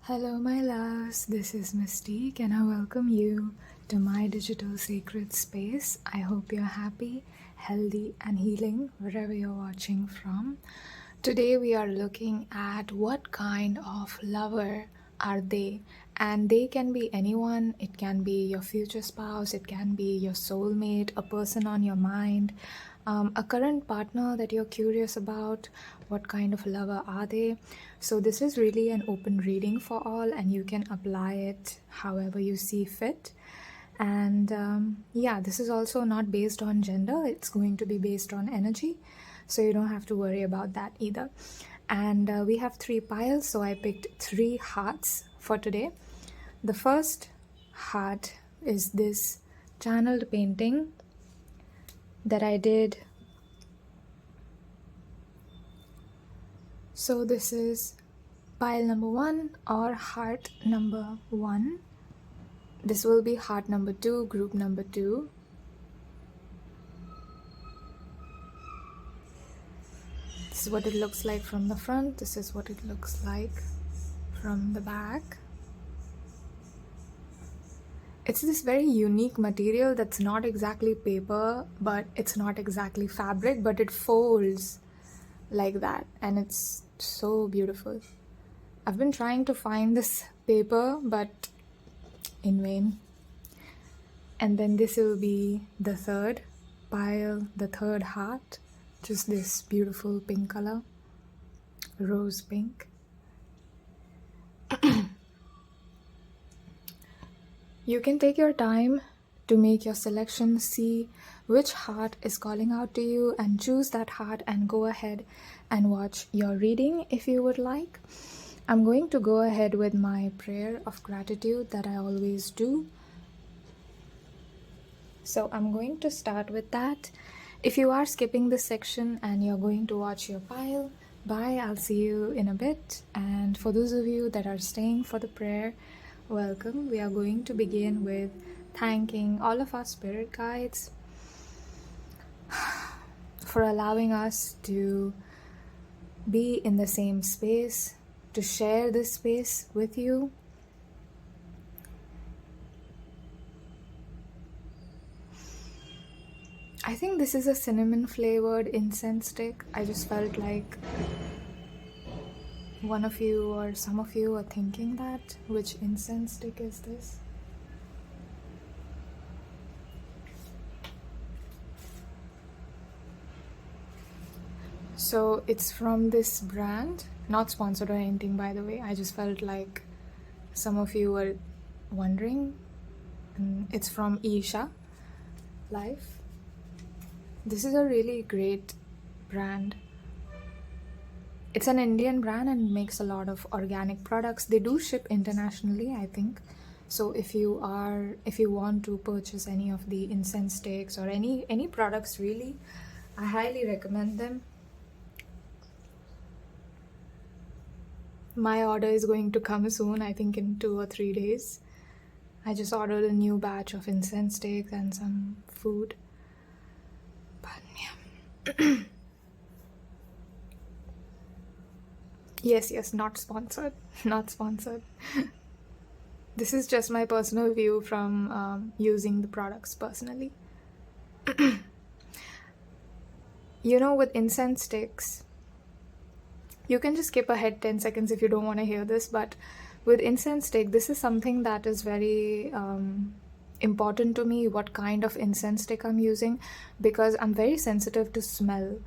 Hello my loves, this is Mystique and I welcome you to my digital sacred space. I hope you're happy, healthy and healing wherever you're watching from. Today we are looking at what kind of lover are they, and they can be anyone. It can be your future spouse, it can be your soulmate, a person on your mind, a current partner that you're curious about. What kind of lover are they? So this is really an open reading for all, and you can apply it however you see fit. And yeah, this is also not based on gender, it's going to be based on energy, so you don't have to worry about that either. And we have 3 piles, so I picked 3 hearts for today. The first heart is this channeled painting that I did. So this is pile number 1 or heart number 1. This will be heart number 2, group number 2. This is what it looks like from the front. This is what it looks like from the back. It's this very unique material that's not exactly paper, but it's not exactly fabric, but it folds like that, and it's so beautiful. I've been trying to find this paper, but in vain. And then this will be the third pile, the third heart, just this beautiful pink color, rose pink. You can take your time to make your selection, see which heart is calling out to you, and choose that heart and go ahead and watch your reading if you would like. I'm going to go ahead with my prayer of gratitude that I always do. So I'm going to start with that. If you are skipping this section and you're going to watch your pile, bye, I'll see you in a bit. And for those of you that are staying for the prayer, welcome. We are going to begin with thanking all of our spirit guides for allowing us to be in the same space, to share this space with you. I think this is a cinnamon flavored incense stick. I just felt like one of you or some of you are thinking that. Which incense stick is this? So it's from this brand, not sponsored or anything by the way. I just felt like some of you were wondering. It's from 𝑒𝑠℠ Life. This is a really great brand. It's an Indian brand and makes a lot of organic products. They do ship internationally, I think. So if you want to purchase any of the incense sticks or any products really, I highly recommend them. My order is going to come soon, I think in 2 or 3 days. I just ordered a new batch of incense sticks and some food. But yeah. Yes, not sponsored. Not sponsored. This is just my personal view from using the products personally. You know, with incense sticks, you can just skip ahead 10 seconds if you don't want to hear this, but with incense stick, this is something that is very important to me, what kind of incense stick I'm using, because I'm very sensitive to smell.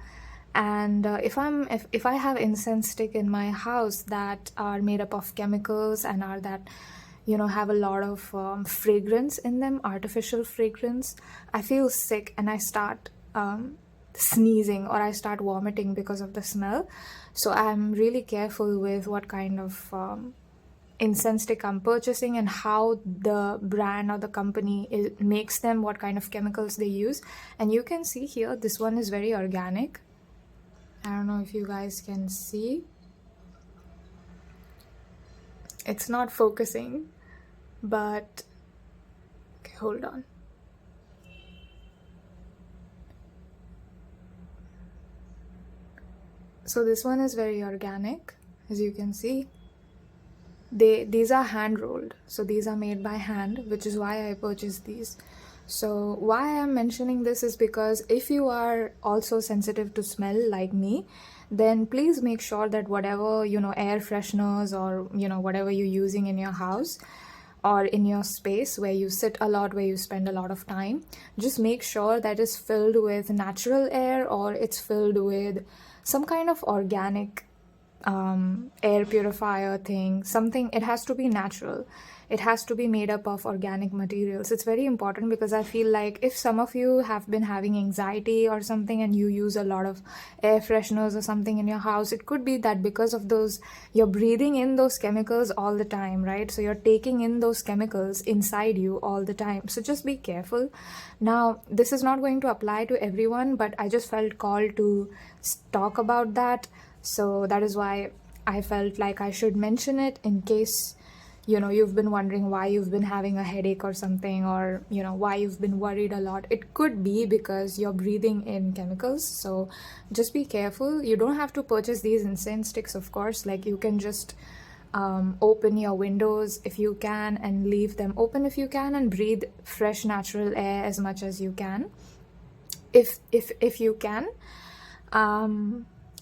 And if I have incense stick in my house that are made up of chemicals and are that, you know, have a lot of fragrance in them, artificial fragrance, I feel sick and I start sneezing or I start vomiting because of the smell. So I'm really careful with what kind of incense stick I'm purchasing and how the brand or the company makes them, what kind of chemicals they use. And you can see here, this one is very organic. I don't know if you guys can see. It's not focusing, but okay, hold on. So this one is very organic, as you can see. these are hand rolled, so these are made by hand, which is why I purchased these. So why I'm mentioning this is because if you are also sensitive to smell like me, then please make sure that whatever, air fresheners or, whatever you're using in your house or in your space where you sit a lot, where you spend a lot of time, just make sure that it's filled with natural air or it's filled with some kind of organic air purifier thing, something. It has to be natural. It has to be made up of organic materials. It's very important because I feel like if some of you have been having anxiety or something and you use a lot of air fresheners or something in your house, it could be that because of those, you're breathing in those chemicals all the time, right? So you're taking in those chemicals inside you all the time. So just be careful. Now, this is not going to apply to everyone, but I just felt called to talk about that. So that is why I felt like I should mention it in case, you've been wondering why you've been having a headache or something, or, why you've been worried a lot. It could be because you're breathing in chemicals. So just be careful. You don't have to purchase these incense sticks, of course. Like, you can just open your windows if you can and leave them open if you can, and breathe fresh natural air as much as you can. If you can.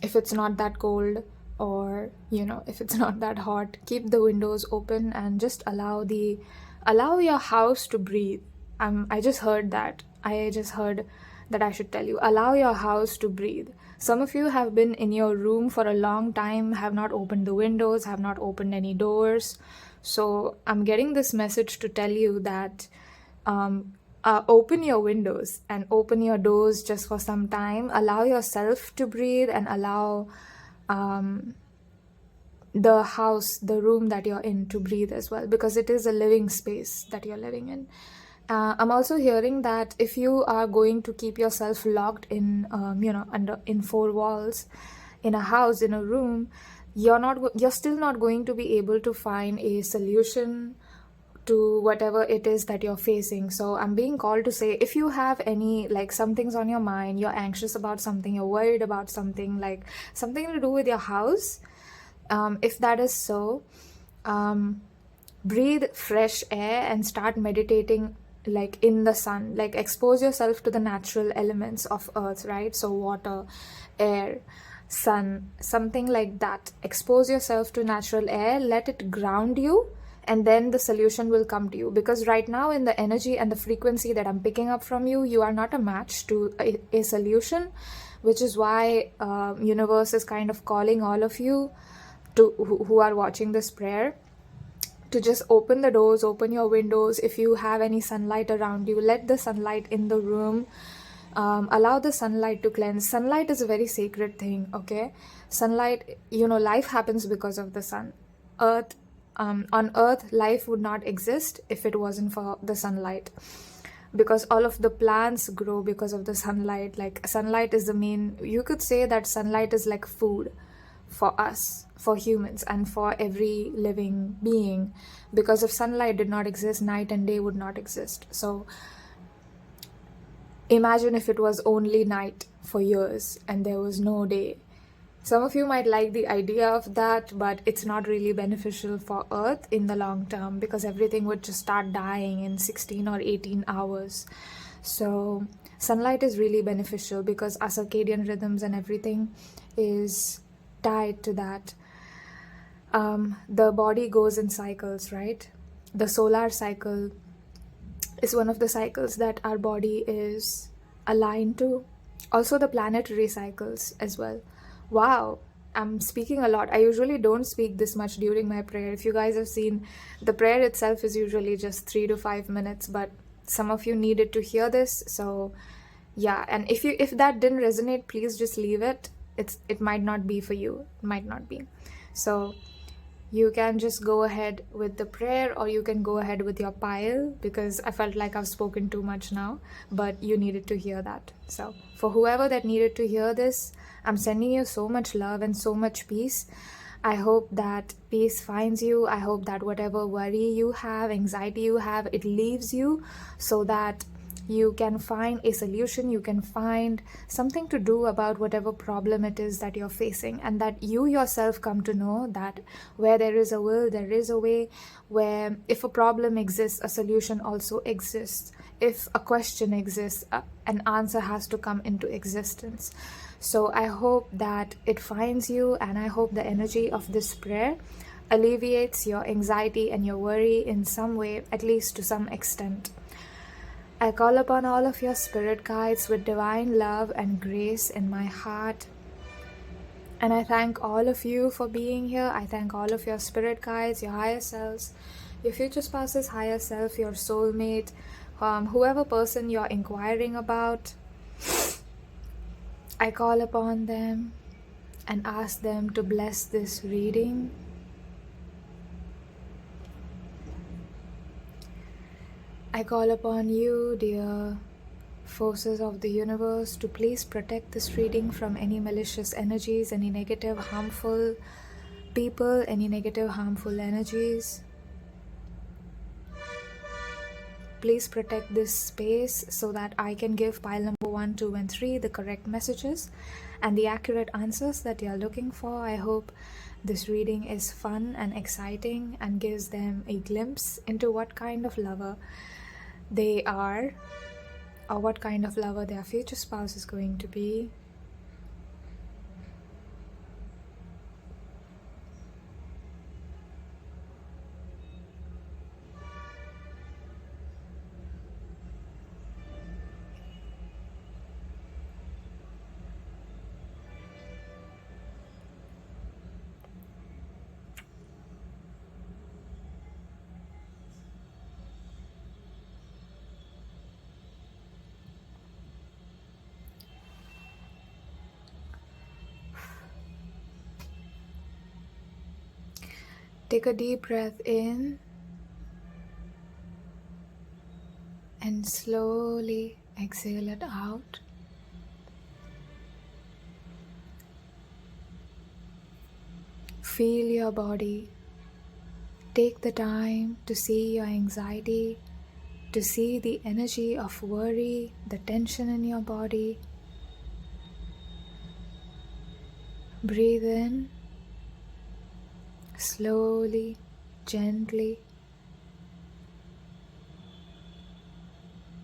If it's not that cold, or if it's not that hot, keep the windows open and just allow your house to breathe. I just heard that I should tell you, allow your house to breathe. Some of you have been in your room for a long time, have not opened the windows, have not opened any doors. So I'm getting this message to tell you that open your windows and open your doors just for some time. Allow yourself to breathe and allow the house, the room that you're in, to breathe as well, because it is a living space that you're living in. I'm also hearing that if you are going to keep yourself locked in, in four walls, in a house, in a room, you're still not going to be able to find a solution to whatever it is that you're facing. So I'm being called to say, if you have any, like, something's on your mind, you're anxious about something, you're worried about something, like something to do with your house, if that is so, breathe fresh air and start meditating, like in the sun. Like, expose yourself to the natural elements of earth, right? So water, air, sun, something like that. Expose yourself to natural air, let it ground you, and then the solution will come to you. Because right now, in the energy and the frequency that I'm picking up from you, you are not a match to a solution, which is why universe is kind of calling all of you who are watching this prayer to just open the doors, open your windows. If you have any sunlight around you, let the sunlight in the room. Allow the sunlight to cleanse. Sunlight is a very sacred thing, okay? Sunlight, life happens because of the sun. On earth, life would not exist if it wasn't for the sunlight, because all of the plants grow because of the sunlight. Like, sunlight is the main, you could say that sunlight is like food for us, for humans, and for every living being. Because if sunlight did not exist, night and day would not exist. So imagine if it was only night for years and there was no day. Some of you might like the idea of that, but it's not really beneficial for Earth in the long term, because everything would just start dying in 16 or 18 hours. So sunlight is really beneficial because our circadian rhythms and everything is tied to that. The body goes in cycles, right? The solar cycle is one of the cycles that our body is aligned to. Also the planetary cycles as well. Wow, I'm speaking a lot. I usually don't speak this much during my prayer. If you guys have seen, the prayer itself is usually just 3 to 5 minutes, but some of you needed to hear this. So yeah, and if that didn't resonate, please just leave it. It might not be for you. It might not be. So you can just go ahead with the prayer, or you can go ahead with your pile, because I felt like I've spoken too much now, but you needed to hear that. So for whoever that needed to hear this, I'm sending you so much love and so much peace. I hope that peace finds you. I hope that whatever worry you have, anxiety you have, it leaves you, so that You can find a solution, you can find something to do about whatever problem it is that you're facing, and that you yourself come to know that where there is a will, there is a way, where if a problem exists, a solution also exists. If a question exists, an answer has to come into existence. So I hope that it finds you, and I hope the energy of this prayer alleviates your anxiety and your worry in some way, at least to some extent. I call upon all of your spirit guides with divine love and grace in my heart. And I thank all of you for being here. I thank all of your spirit guides, your higher selves, your future spouse's higher self, your soulmate, whoever person you're inquiring about. I call upon them and ask them to bless this reading. I call upon you, dear forces of the universe, to please protect this reading from any malicious energies, any negative, harmful people, any negative, harmful energies. Please protect this space so that I can give pile number 1, 2, and 3 the correct messages and the accurate answers that you're looking for. I hope this reading is fun and exciting and gives them a glimpse into what kind of lover they are, or what kind of lover their future spouse is going to be. Take a deep breath in and slowly exhale it out. Feel your body. Take the time to see your anxiety, to see the energy of worry, the tension in your body. Breathe in. Slowly, gently,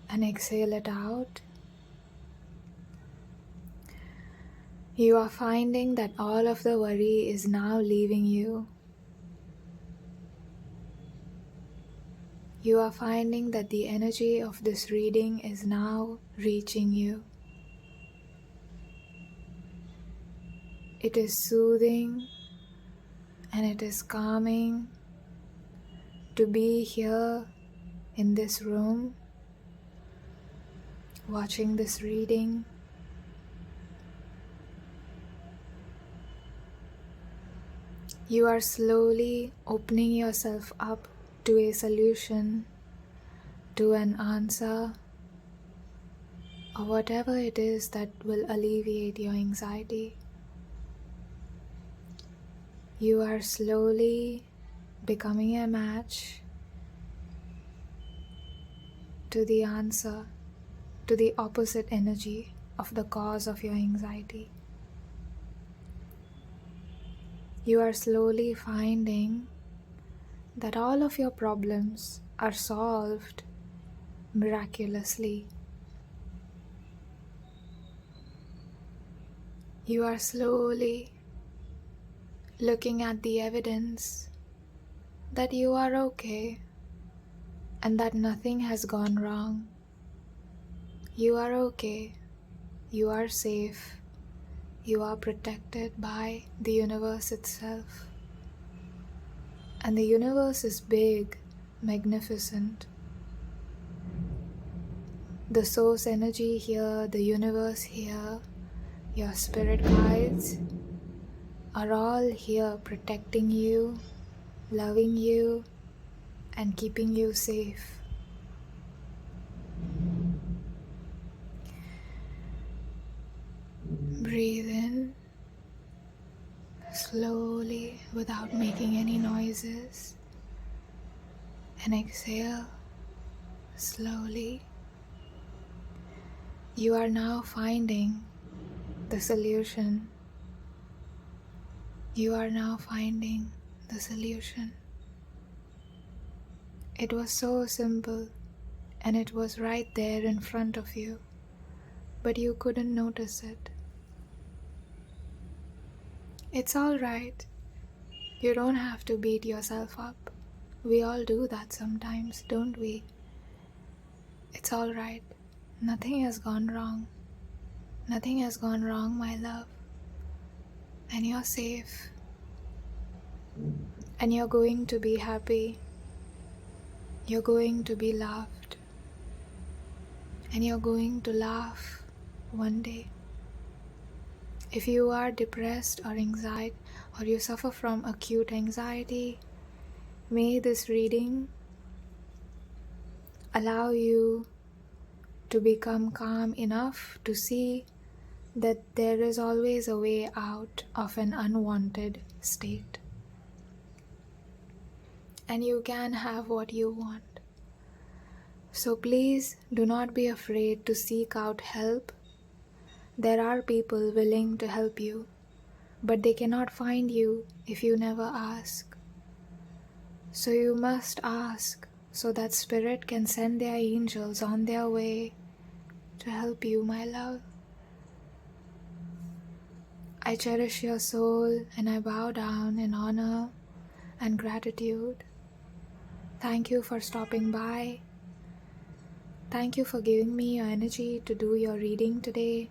and exhale it out. You are finding that all of the worry is now leaving you. You are finding that the energy of this reading is now reaching you. It is soothing and it is calming to be here in this room, watching this reading. You are slowly opening yourself up to a solution, to an answer, or whatever it is that will alleviate your anxiety. You are slowly becoming a match to the answer, to the opposite energy of the cause of your anxiety. You are slowly finding that all of your problems are solved miraculously. You are slowly looking at the evidence that you are okay and that nothing has gone wrong. You are okay. You are safe. You are protected by the universe itself. And the universe is big, magnificent. The source energy here, the universe here, your spirit guides are all here protecting you, loving you, and keeping you safe. Breathe in slowly without making any noises, and exhale slowly You are now finding the solution. You are now finding the solution. It was so simple and it was right there in front of you, but you couldn't notice it. It's all right. You don't have to beat yourself up. We all do that sometimes, don't we? It's all right. Nothing has gone wrong. Nothing has gone wrong, my love. And you're safe. And you're going to be happy. You're going to be loved. And you're going to laugh one day. If you are depressed or anxiety, or you suffer from acute anxiety, may this reading allow you to become calm enough to see that there is always a way out of an unwanted state. And you can have what you want. So please do not be afraid to seek out help. There are people willing to help you, but they cannot find you if you never ask. So you must ask so that Spirit can send their angels on their way to help you, my love. I cherish your soul and I bow down in honor and gratitude. Thank you for stopping by. Thank you for giving me your energy to do your reading today.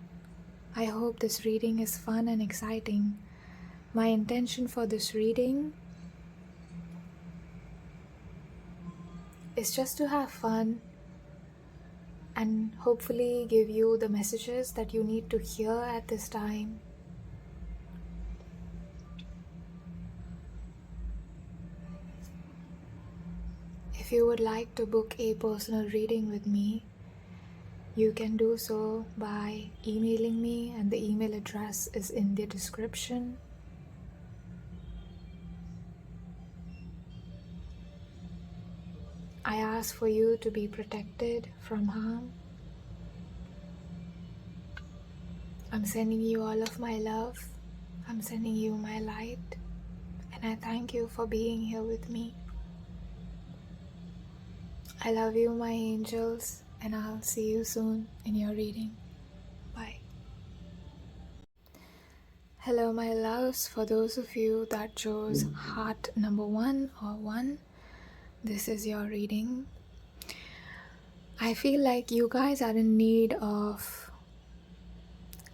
I hope this reading is fun and exciting. My intention for this reading is just to have fun and hopefully give you the messages that you need to hear at this time. If you would like to book a personal reading with me, you can do so by emailing me, and the email address is in the description. I ask for you to be protected from harm. I'm sending you all of my love. I'm sending you my light. And I thank you for being here with me. I love you, my angels, and I'll see you soon in your reading. Bye. Hello, my loves. For those of you that chose heart number 1 or 1, this is your reading. I feel like you guys are in need of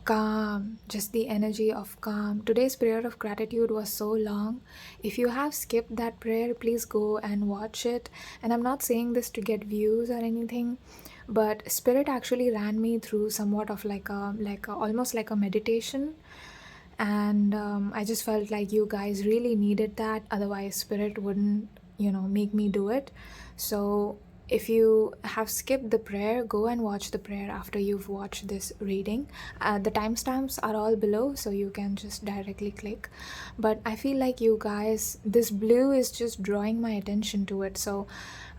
calm, just the energy of calm. Today's prayer of gratitude was so long. If you have skipped that prayer, please go and watch it. And I'm not saying this to get views or anything, but Spirit actually ran me through somewhat of like a almost like a meditation. And I just felt like you guys really needed that. Otherwise, Spirit wouldn't, make me do it. So if you have skipped the prayer, go and watch the prayer after you've watched this reading. The timestamps are all below, so you can just directly click. But I feel like you guys, this blue is just drawing my attention to it. So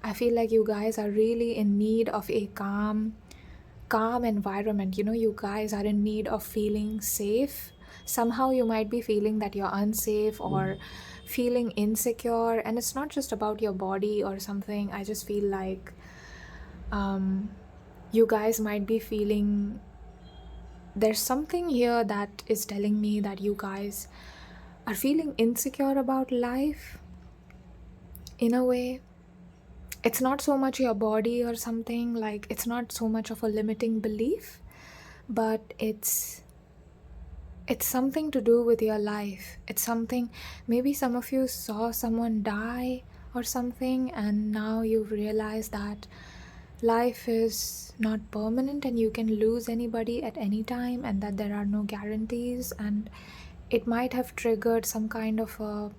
I feel like you guys are really in need of a calm environment. You guys are in need of feeling safe. Somehow you might be feeling that you're unsafe or feeling insecure, and it's not just about your body or something. I just feel like you guys might be feeling there's something here that is telling me that you guys are feeling insecure about life in a way. It's not so much your body or something, like it's not so much of a limiting belief, but it's something to do with your life. It's something, maybe some of you saw someone die or something, and now you've realized that life is not permanent and you can lose anybody at any time, and that there are no guarantees, and it might have triggered some kind of a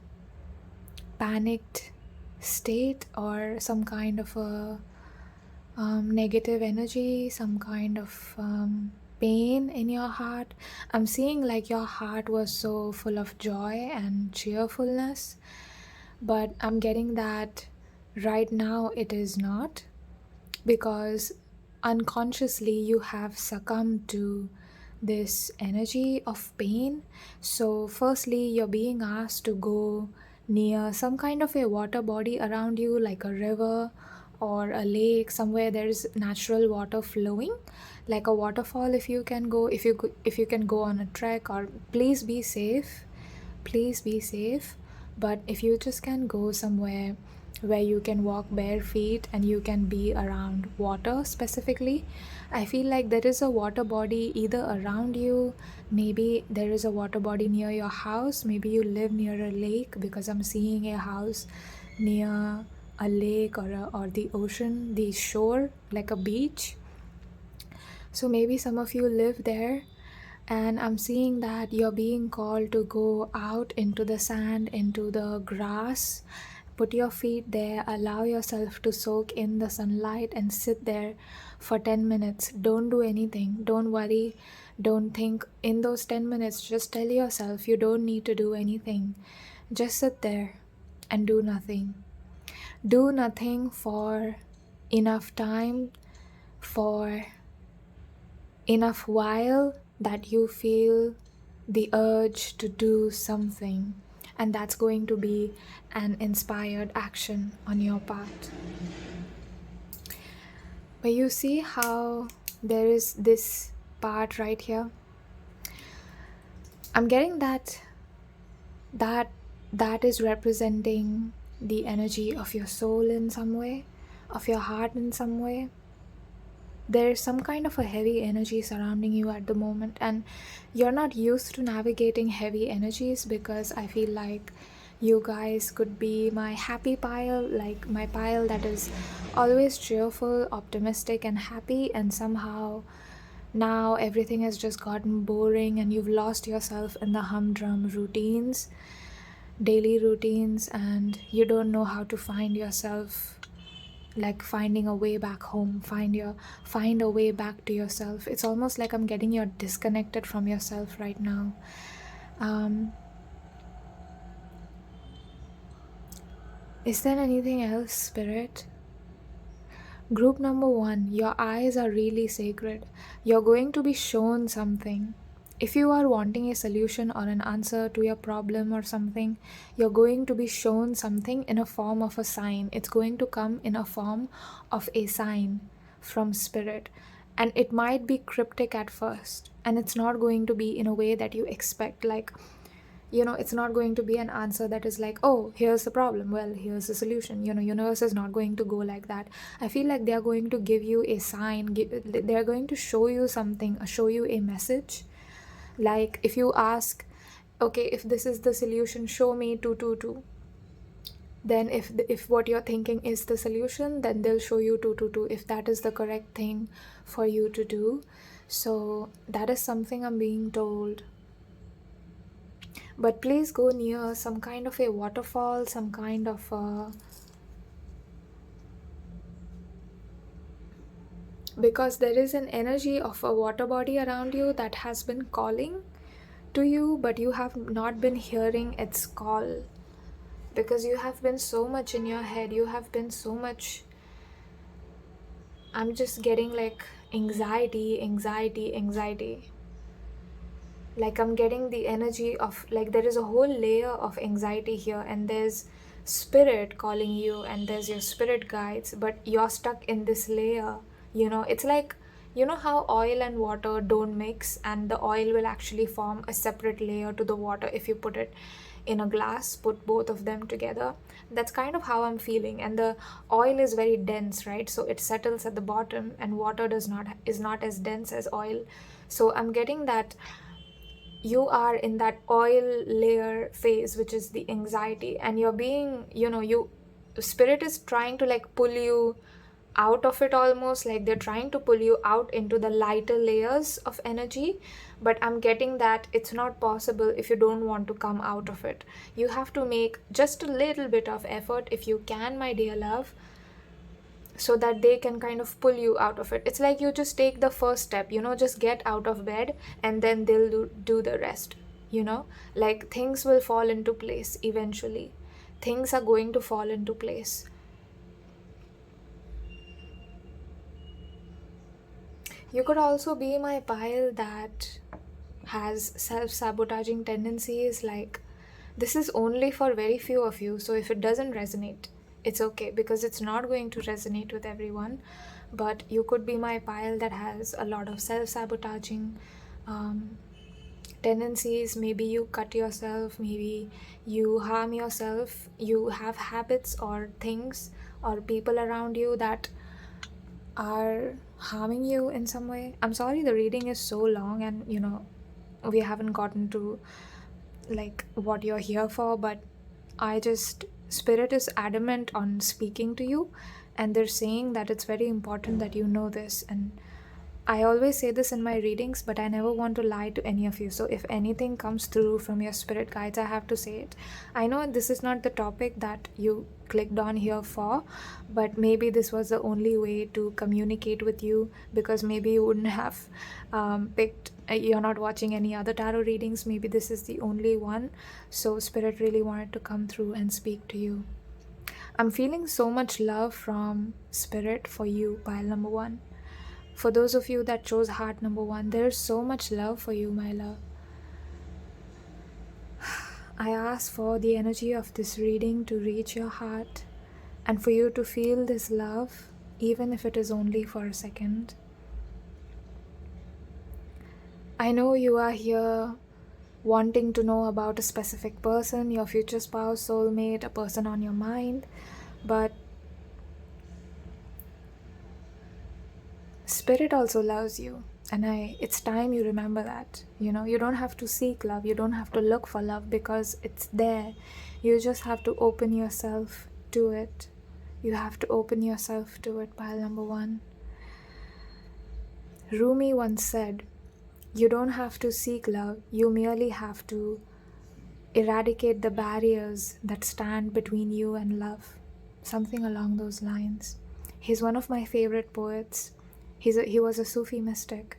panicked state or some kind of a negative energy, some kind of pain in your heart. I'm seeing like your heart was so full of joy and cheerfulness, but I'm getting that right now it is not, because unconsciously you have succumbed to this energy of pain. So firstly, you're being asked to go near some kind of a water body around you, like a river or a lake, somewhere there's natural water flowing, like a waterfall. If you can go, if you can go on a trek, or please be safe, please be safe. But if you just can go somewhere where you can walk bare feet and you can be around water specifically, I feel like there is a water body either around you, maybe there is a water body near your house, maybe you live near a lake, because I'm seeing a house near a lake or the ocean, the shore, like a beach. So maybe some of you live there, and I'm seeing that you're being called to go out into the sand, into the grass, put your feet there, allow yourself to soak in the sunlight and sit there for 10 minutes. Don't do anything, don't worry, don't think. In those 10 minutes, just tell yourself you don't need to do anything. Just sit there and do nothing. Do nothing for enough time, for enough while that you feel the urge to do something, and that's going to be an inspired action on your part. But you see how there is this part right here? I'm getting that is representing the energy of your soul in some way, of your heart in some way. There's some kind of a heavy energy surrounding you at the moment, and you're not used to navigating heavy energies, because I feel like you guys could be my happy pile, like my pile that is always cheerful, optimistic and happy, and somehow now everything has just gotten boring and you've lost yourself in the humdrum routines, daily routines, and you don't know how to find yourself, like finding a way back home, find a way back to yourself. It's almost like I'm getting you're disconnected from yourself right now. Is there anything else, Spirit? Group number 1, your eyes are really sacred. You're going to be shown something. If you are wanting a solution or an answer to your problem or something, you're going to be shown something in a form of a sign. It's going to come in a form of a sign from Spirit. And it might be cryptic at first. And it's not going to be in a way that you expect. Like, it's not going to be an answer that is like, oh, here's the problem, well, here's the solution. Universe is not going to go like that. I feel like they're going to give you a sign. They're going to show you something, show you a message. Like if you ask, okay, if this is the solution, show me 222. Then if what you're thinking is the solution, then they'll show you 222, if that is the correct thing for you to do. So that is something I'm being told. But please go near some kind of a waterfall, some kind of a... because there is an energy of a water body around you that has been calling to you, but you have not been hearing its call, because you have been so much in your head, you have been so much... I'm just getting like anxiety. Like I'm getting the energy of, like, there is a whole layer of anxiety here, and there's Spirit calling you, and there's your spirit guides, but you're stuck in this layer. It's like, how oil and water don't mix, and the oil will actually form a separate layer to the water if you put it in a glass, put both of them together. That's kind of how I'm feeling. And the oil is very dense, right? So it settles at the bottom, and water is not as dense as oil. So I'm getting that you are in that oil layer phase, which is the anxiety, and you're being, Spirit is trying to like pull you out of it, almost like they're trying to pull you out into the lighter layers of energy. But I'm getting that it's not possible if you don't want to come out of it. You have to make just a little bit of effort, if you can, my dear love, so that they can kind of pull you out of it. It's like you just take the first step, just get out of bed, and then they'll do the rest. Like things will fall into place eventually. Things are going to fall into place. You could also be my pile that has self-sabotaging tendencies. Like, this is only for very few of you, so if it doesn't resonate, it's okay, because it's not going to resonate with everyone. But you could be my pile that has a lot of self-sabotaging tendencies. Maybe you cut yourself, maybe you harm yourself, you have habits or things or people around you that are harming you in some way. I'm sorry the reading is so long, and we haven't gotten to like what you're here for, but Spirit is adamant on speaking to you, and they're saying that it's very important that you know this. And I always say this in my readings, but I never want to lie to any of you. So if anything comes through from your spirit guides, I have to say it. I know this is not the topic that you clicked on here for, but maybe this was the only way to communicate with you, because maybe you wouldn't have picked, you're not watching any other tarot readings, maybe this is the only one. So Spirit really wanted to come through and speak to you. I'm feeling so much love from Spirit for you, pile number 1. For those of you that chose heart number 1, there's so much love for you, my love. I ask for the energy of this reading to reach your heart, and for you to feel this love, even if it is only for a second. I know you are here wanting to know about a specific person, your future spouse, soulmate, a person on your mind, but Spirit also loves you, and it's time you remember that. You don't have to seek love, you don't have to look for love, because it's there. You just have to open yourself to it. You have to open yourself to it, pile number 1. Rumi once said, you don't have to seek love, you merely have to eradicate the barriers that stand between you and love. Something along those lines. He's one of my favorite poets. He was a Sufi mystic.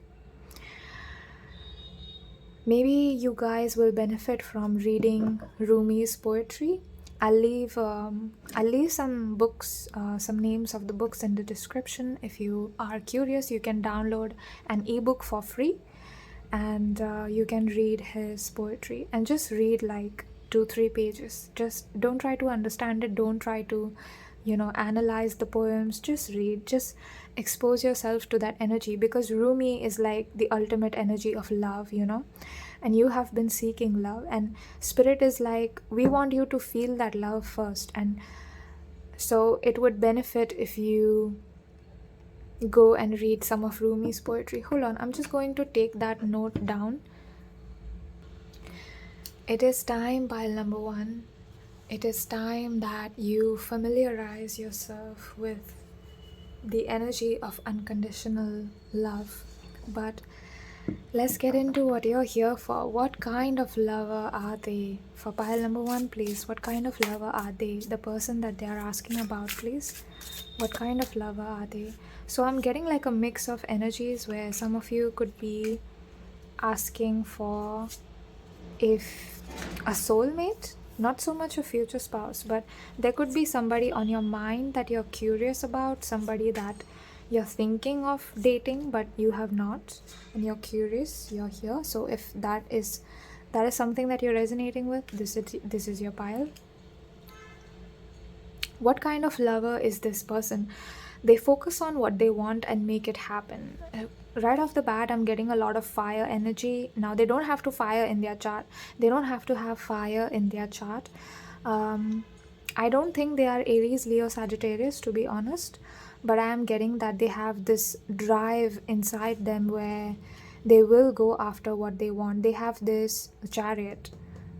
Maybe you guys will benefit from reading Rumi's poetry. I'll leave some books, some names of the books in the description. If you are curious, you can download an ebook for free, and you can read his poetry, and just read like 2-3 pages. Just don't try to understand it, don't try to analyze the poems. Just read, just expose yourself to that energy, because Rumi is like the ultimate energy of love, and you have been seeking love, and Spirit is like, we want you to feel that love first. And so it would benefit if you go and read some of Rumi's poetry. Hold on, I'm just going to take that note down. It is time, pile number 1. It is time that you familiarize yourself with the energy of unconditional love. But let's get into what you're here for. What kind of lover are they? For pile number 1, please. What kind of lover are they? The person that they are asking about, please. What kind of lover are they? So I'm getting like a mix of energies, where some of you could be asking for if a soulmate, not so much a future spouse, but there could be somebody on your mind that you're curious about, somebody that you're thinking of dating but you have not, and you're curious, you're here. So if that is something that you're resonating with, this is your pile. What kind of lover is this person? They focus on what they want and make it happen. Right off the bat, I'm getting a lot of fire energy. Now, they don't have to fire in their chart. They don't have to have fire in their chart. I don't think they are Aries, Leo, Sagittarius, to be honest. But I am getting that they have this drive inside them where they will go after what they want. They have this Chariot.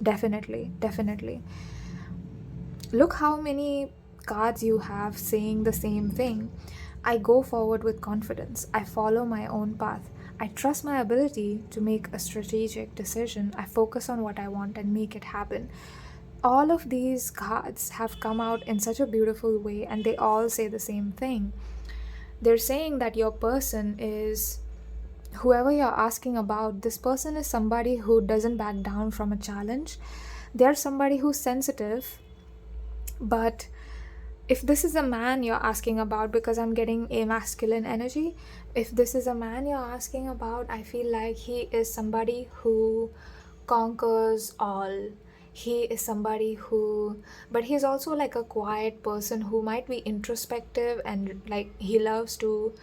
Definitely, definitely. Look how many cards you have saying the same thing. I go forward with confidence. I follow my own path. I trust my ability to make a strategic decision. I focus on what I want and make it happen. All of these cards have come out in such a beautiful way, and they all say the same thing. They're saying that your person is, whoever you're asking about, this person is somebody who doesn't back down from a challenge. They're somebody who's sensitive, but if this is a man you're asking about, because I'm getting a masculine energy, if this is a man you're asking about, I feel like he is somebody who conquers all. He is somebody who, but he's also like a quiet person who might be introspective, and like he loves to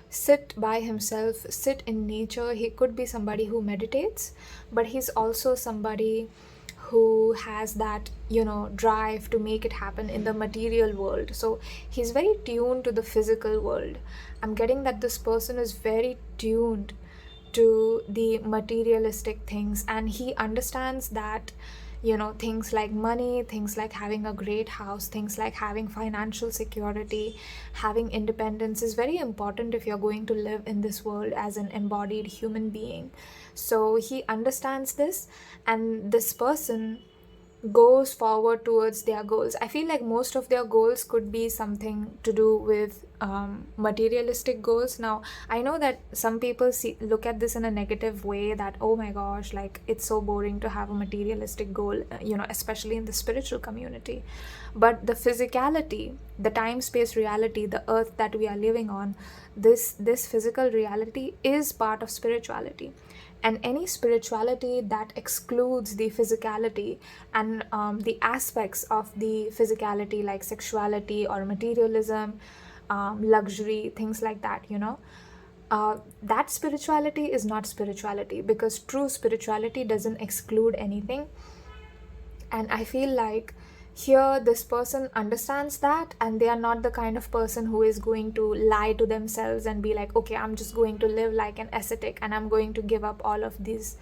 sit by himself, sit in nature. He could be somebody who meditates, but he's also somebody who has that, drive to make it happen in the material world. So he's very tuned to the physical world. I'm getting that this person is very tuned to the materialistic things, and he understands that, things like money, things like having a great house, things like having financial security, having independence is very important if you're going to live in this world as an embodied human being. So he understands this, and this person goes forward towards their goals. I feel like most of their goals could be something to do with materialistic goals. Now, I know that some people look at this in a negative way, that, oh my gosh, like it's so boring to have a materialistic goal, especially in the spiritual community. But the physicality, the time-space reality, the earth that we are living on, this physical reality is part of spirituality. And any spirituality that excludes the physicality and the aspects of the physicality, like sexuality or materialism, luxury, things like that, that spirituality is not spirituality, because true spirituality doesn't exclude anything. And I feel like here this person understands that, and they are not the kind of person who is going to lie to themselves and be like, okay, I'm just going to live like an ascetic and I'm going to give up all of these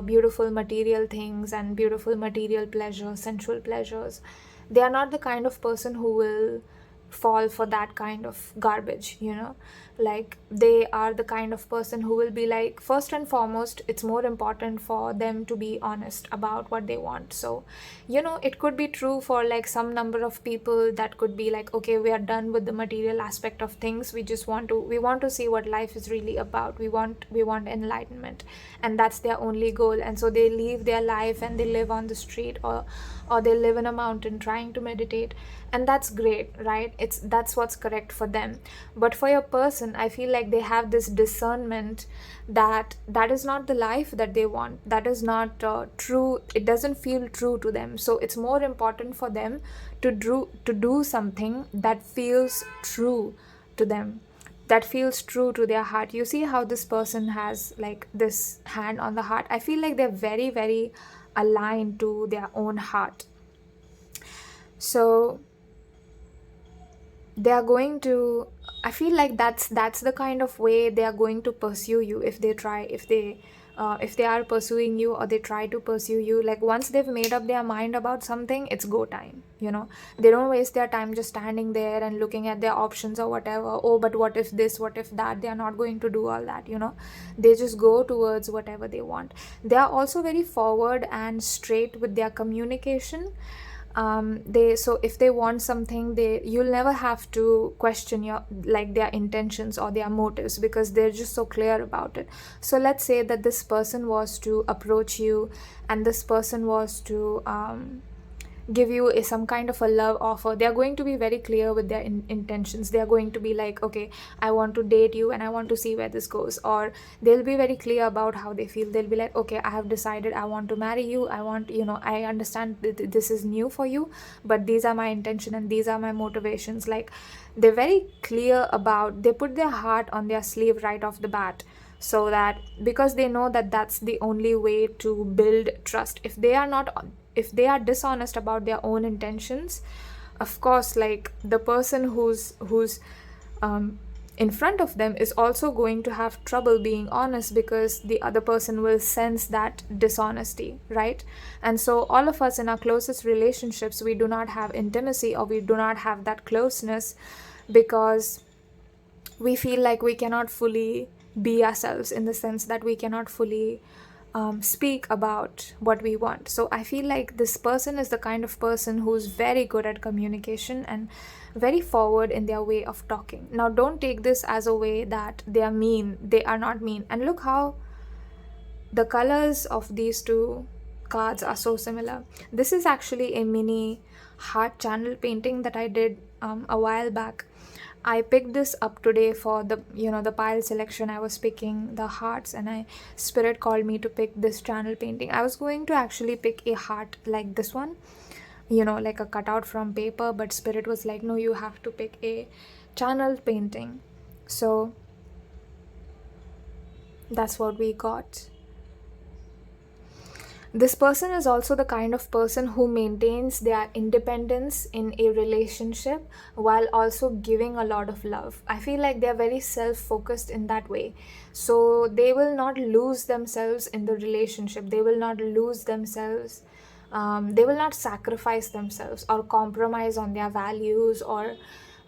beautiful material things and beautiful material pleasures, sensual pleasures. They are not the kind of person who will fall for that kind of garbage, like they are the kind of person who will be like, first and foremost, it's more important for them to be honest about what they want. So it could be true for like some number of people, that could be like, okay, we are done with the material aspect of things, we want to see what life is really about, we want enlightenment, and that's their only goal. And so they leave their life and they live on the street, or they live in a mountain trying to meditate, and that's great, right? That's what's correct for them. But for your person, I feel like they have this discernment that is not the life that they want, that is not true, it doesn't feel true to them. So it's more important for them to do something that feels true to them, that feels true to their heart. You see how this person has like this hand on the heart? I feel like they're very, very aligned to their own heart. So they are going to, I feel like that's the kind of way they are going to pursue you, if they are pursuing you, or they try to pursue you. Like once they've made up their mind about something, it's go time, they don't waste their time just standing there and looking at their options or whatever. Oh, but what if this, what if that? They are not going to do all that, they just go towards whatever they want. They are also very forward and straight with their communication. So if they want something, you'll never have to question their intentions or their motives, because they're just so clear about it. So let's say that this person was to approach you, and this person was to give you some kind of a love offer. They're going to be very clear with their intentions. They're going to be like, okay, I want to date you and I want to see where this goes. Or they'll be very clear about how they feel. They'll be like, okay, I have decided I want to marry you. I understand that this is new for you, but these are my intention and these are my motivations. Like they're very clear about, they put their heart on their sleeve right off the bat. So that, because they know that that's the only way to build trust. If they are dishonest about their own intentions, of course, like the person who's in front of them is also going to have trouble being honest, because the other person will sense that dishonesty, right? And so all of us in our closest relationships, we do not have intimacy, or we do not have that closeness, because we feel like we cannot fully be ourselves, in the sense that we cannot fully speak about what we want. So I feel like this person is the kind of person who's very good at communication and very forward in their way of talking. Now, don't take this as a way that they are mean. They are not mean. And look how the colors of these two cards are so similar. This is actually a mini heart channel painting that I did a while back. I picked this up today for the pile selection. I was picking the hearts, and Spirit called me to pick this channel painting. I was going to actually pick a heart like this one, like a cutout from paper, but Spirit was like, no, you have to pick a channel painting. So that's what we got. This person is also the kind of person who maintains their independence in a relationship while also giving a lot of love. I feel like they're very self-focused in that way. So they will not lose themselves in the relationship. They will not lose themselves. They will not sacrifice themselves or compromise on their values or,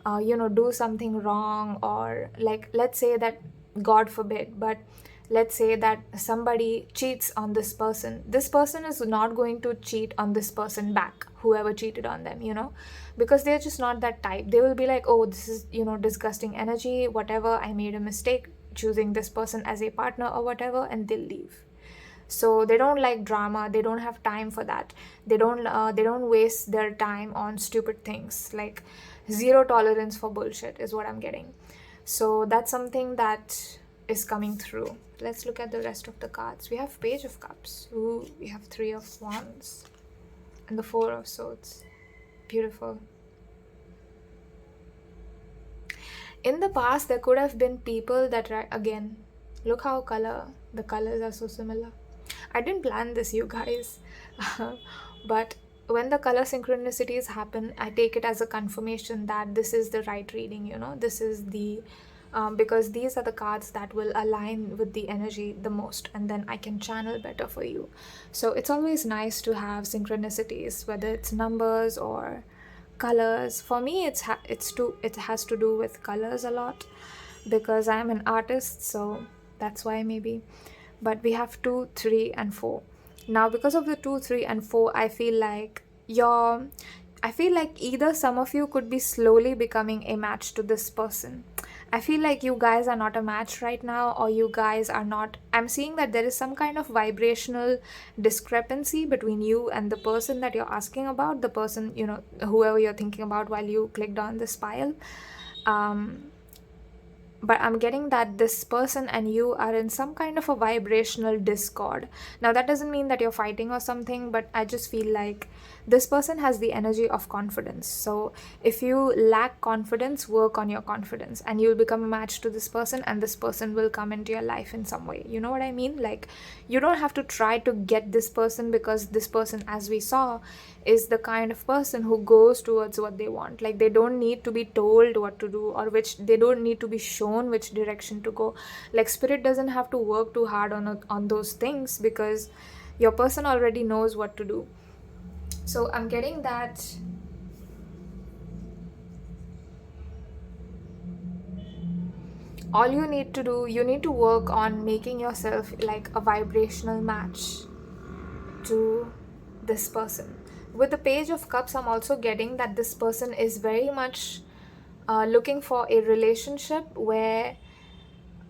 do something wrong, or like, let's say that, God forbid, but let's say that somebody cheats on this person. This person is not going to cheat on this person back, whoever cheated on them, because they're just not that type. They will be like, oh, this is, disgusting energy, whatever, I made a mistake choosing this person as a partner or whatever, and they'll leave. So they don't like drama. They don't have time for that. They don't waste their time on stupid things. Like, zero tolerance for bullshit is what I'm getting. So that's something that is coming through. Let's look at the rest of the cards. We have Page of Cups. Ooh, we have Three of Wands and the Four of Swords. Beautiful. In the past, there could have been people that, again, look how the colors are so similar. I didn't plan this, you guys. But when the color synchronicities happen, I take it as a confirmation that this is the right reading, this is the because these are the cards that will align with the energy the most, and then I can channel better for you. So it's always nice to have synchronicities, whether it's numbers or colors. For me, it has to do with colors a lot, because I'm an artist, so that's why maybe. But we have 2, 3, and 4. Now, because of the 2, 3, and 4, I feel like either some of you could be slowly becoming a match to this person. I feel like you guys are not a match right now, or you guys are not. I'm seeing that there is some kind of vibrational discrepancy between you and the person that you're asking about, the person, whoever you're thinking about while you clicked on this pile. But I'm getting that this person and you are in some kind of a vibrational discord. Now, that doesn't mean that you're fighting or something, but I just feel like this person has the energy of confidence. So if you lack confidence, work on your confidence, and you'll become a match to this person, and this person will come into your life in some way. You know what I mean? Like, you don't have to try to get this person, because this person, as we saw, is the kind of person who goes towards what they want. Like, they don't need to be told what to do, or they don't need to be shown which direction to go. Like, Spirit doesn't have to work too hard on those things, because your person already knows what to do. So I'm getting that all you need to do, you need to work on making yourself like a vibrational match to this person. With the Page of Cups, I'm also getting that this person is very much looking for a relationship where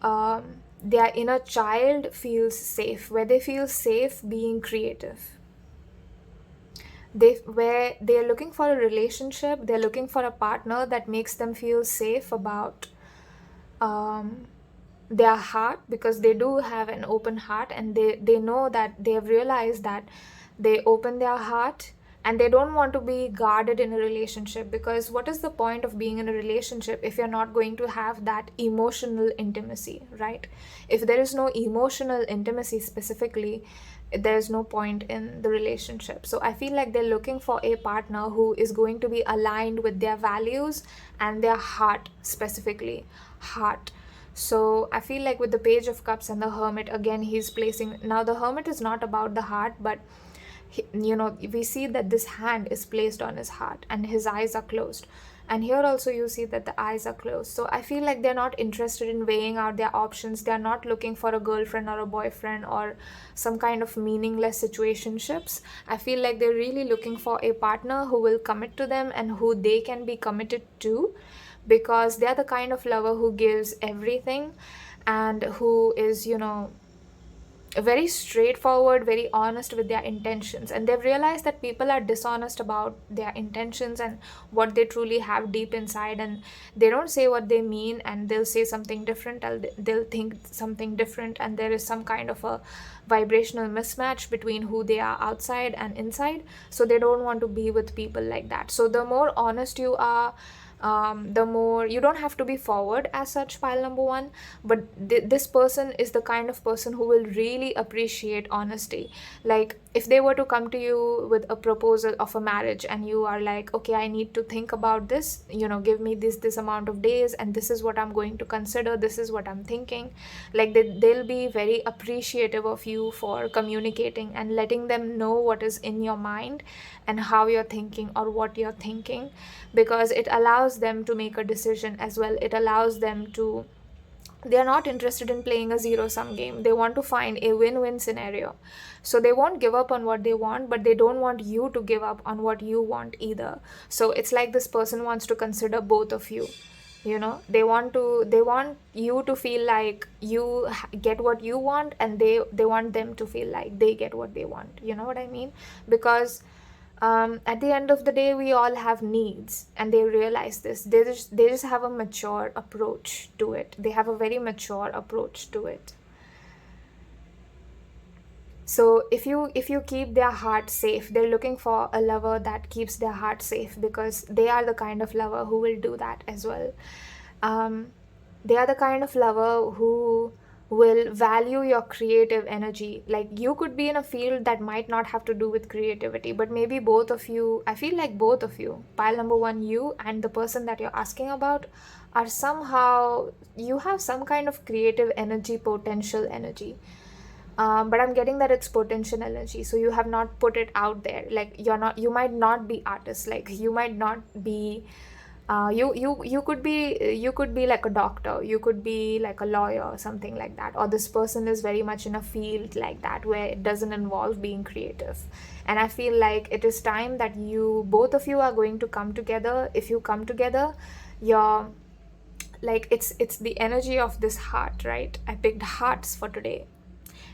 their inner child feels safe, where they feel safe being creative. Where they're looking for a relationship, they're looking for a partner that makes them feel safe about their heart, because they do have an open heart, and they know that they've realized that they open their heart, and they don't want to be guarded in a relationship, because what is the point of being in a relationship if you're not going to have that emotional intimacy, right? If there is no emotional intimacy specifically, there's no point in the relationship. So I feel like they're looking for a partner who is going to be aligned with their values and their heart, specifically heart. So I feel like with the Page of Cups and the Hermit, again, he's placing, now the Hermit is not about the heart, but we see that this hand is placed on his heart and his eyes are closed. And here also you see that the eyes are closed. So I feel like they're not interested in weighing out their options. They're not looking for a girlfriend or a boyfriend or some kind of meaningless situationships. I feel like they're really looking for a partner who will commit to them and who they can be committed to, because they're the kind of lover who gives everything and who is, very straightforward, very honest with their intentions, and they've realized that people are dishonest about their intentions and what they truly have deep inside, and they don't say what they mean, and they'll say something different, they'll think something different, and there is some kind of a vibrational mismatch between who they are outside and inside. So they don't want to be with people like that. So the more honest you are, the more, you don't have to be forward as such, pile number one, but this person is the kind of person who will really appreciate honesty. Like if they were to come to you with a proposal of a marriage and you are like, okay, I need to think about this, give me this amount of days, and this is what I'm going to consider, this is what I'm thinking, like they'll be very appreciative of you for communicating and letting them know what is in your mind and how you're thinking or what you're thinking, because it allows them to make a decision as well. It allows them to, they're not interested in playing a zero-sum game. They want to find a win-win scenario. So they won't give up on what they want, but they don't want you to give up on what you want either. So it's like this person wants to consider both of you. They want you to feel like you get what you want, and they want them to feel like they get what they want. You know what I mean? Because at the end of the day, we all have needs, and they realize this. They just have a mature approach to it. They have a very mature approach to it. So if you keep their heart safe, they're looking for a lover that keeps their heart safe, because they are the kind of lover who will do that as well. They are the kind of lover who will value your creative energy. Like you could be in a field that might not have to do with creativity, but maybe both of you, I feel like both of you, pile number one, you and the person that you're asking about, are somehow, you have some kind of creative energy, potential energy. But I'm getting that it's potential energy, so you have not put it out there. Like you might not be artists, like you might not be you could be like a doctor, you could be like a lawyer or something like that, or this person is very much in a field like that where it doesn't involve being creative. And I feel like it is time that both of you are going to come together. If you come together, you're like, it's the energy of this heart, right? I picked hearts for today.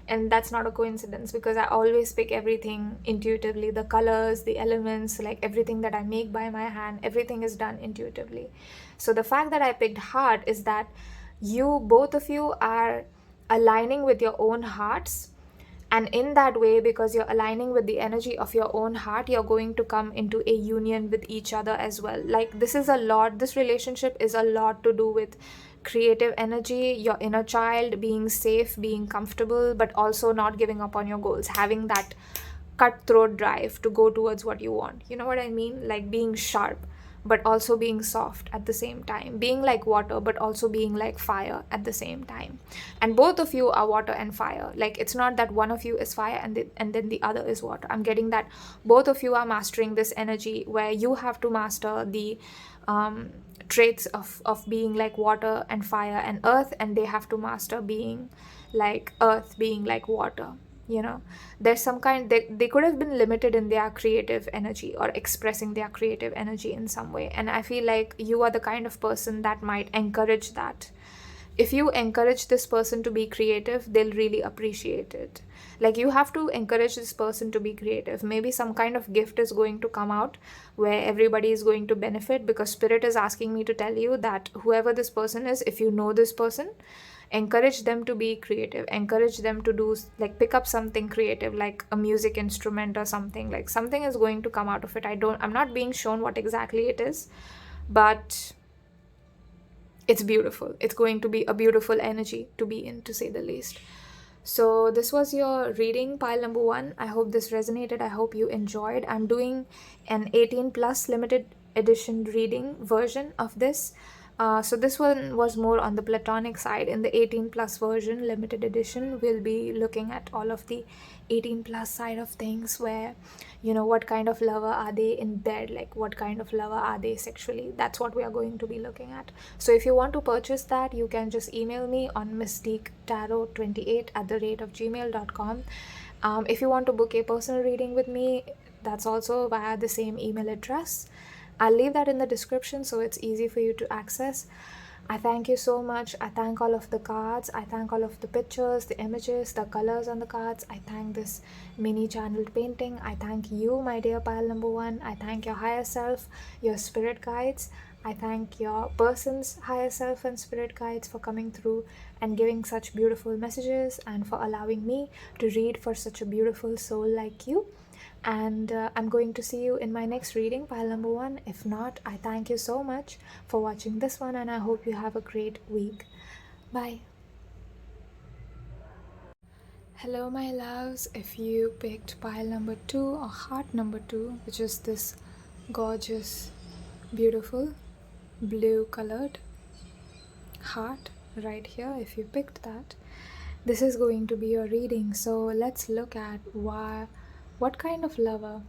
And that's not a coincidence, because I always pick everything intuitively. The colors, the elements, like everything that I make by my hand, everything is done intuitively. So the fact that I picked heart is that both of you are aligning with your own hearts. And in that way, because you're aligning with the energy of your own heart, you're going to come into a union with each other as well. Like this relationship is a lot to do with creative energy, your inner child, being safe, being comfortable, but also not giving up on your goals, having that cutthroat drive to go towards what you want. You know what I mean? Like being sharp, but also being soft at the same time, being like water, but also being like fire at the same time. And both of you are water and fire. Like it's not that one of you is fire and then the other is water. I'm getting that both of you are mastering this energy, where you have to master the traits of being like water and fire and earth, and they have to master being like earth, being like water. There's some kind, they could have been limited in their creative energy or expressing their creative energy in some way, and I feel like you are the kind of person that might encourage that. If you encourage this person to be creative, they'll really appreciate it. Like you have to encourage this person to be creative. Maybe some kind of gift is going to come out where everybody is going to benefit, because spirit is asking me to tell you that whoever this person is, if you know this person, encourage them to be creative. Encourage them to do, like, pick up something creative, like a music instrument or something. Like something is going to come out of it. I'm not being shown what exactly it is, but it's beautiful. It's going to be a beautiful energy to be in, to say the least. So this was your reading, pile number one. I hope this resonated. I hope you enjoyed. I'm doing an 18 plus limited edition reading version of this. So this one was more on the platonic side. In the 18 plus version, limited edition, we'll be looking at all of the 18 plus side of things, where, what kind of lover are they in bed, like what kind of lover are they sexually. That's what we are going to be looking at. So if you want to purchase that, you can just email me on mystiquetarot28@gmail.com. If you want to book a personal reading with me, that's also via the same email address. I'll leave that in the description so it's easy for you to access. I thank you so much. I thank all of the cards. I thank all of the pictures, the images, the colors on the cards. I thank this mini channeled painting. I thank you, my dear pile number one. I thank your higher self, your spirit guides. I thank your person's higher self and spirit guides for coming through and giving such beautiful messages and for allowing me to read for such a beautiful soul like you. And I'm going to see you in my next reading, pile number one. If not, I thank you so much for watching this one, and I hope you have a great week. Bye. Hello, my loves. If you picked pile number two or heart number two, which is this gorgeous, beautiful blue colored heart right here, if you picked that, this is going to be your reading. So let's look at what kind of lover.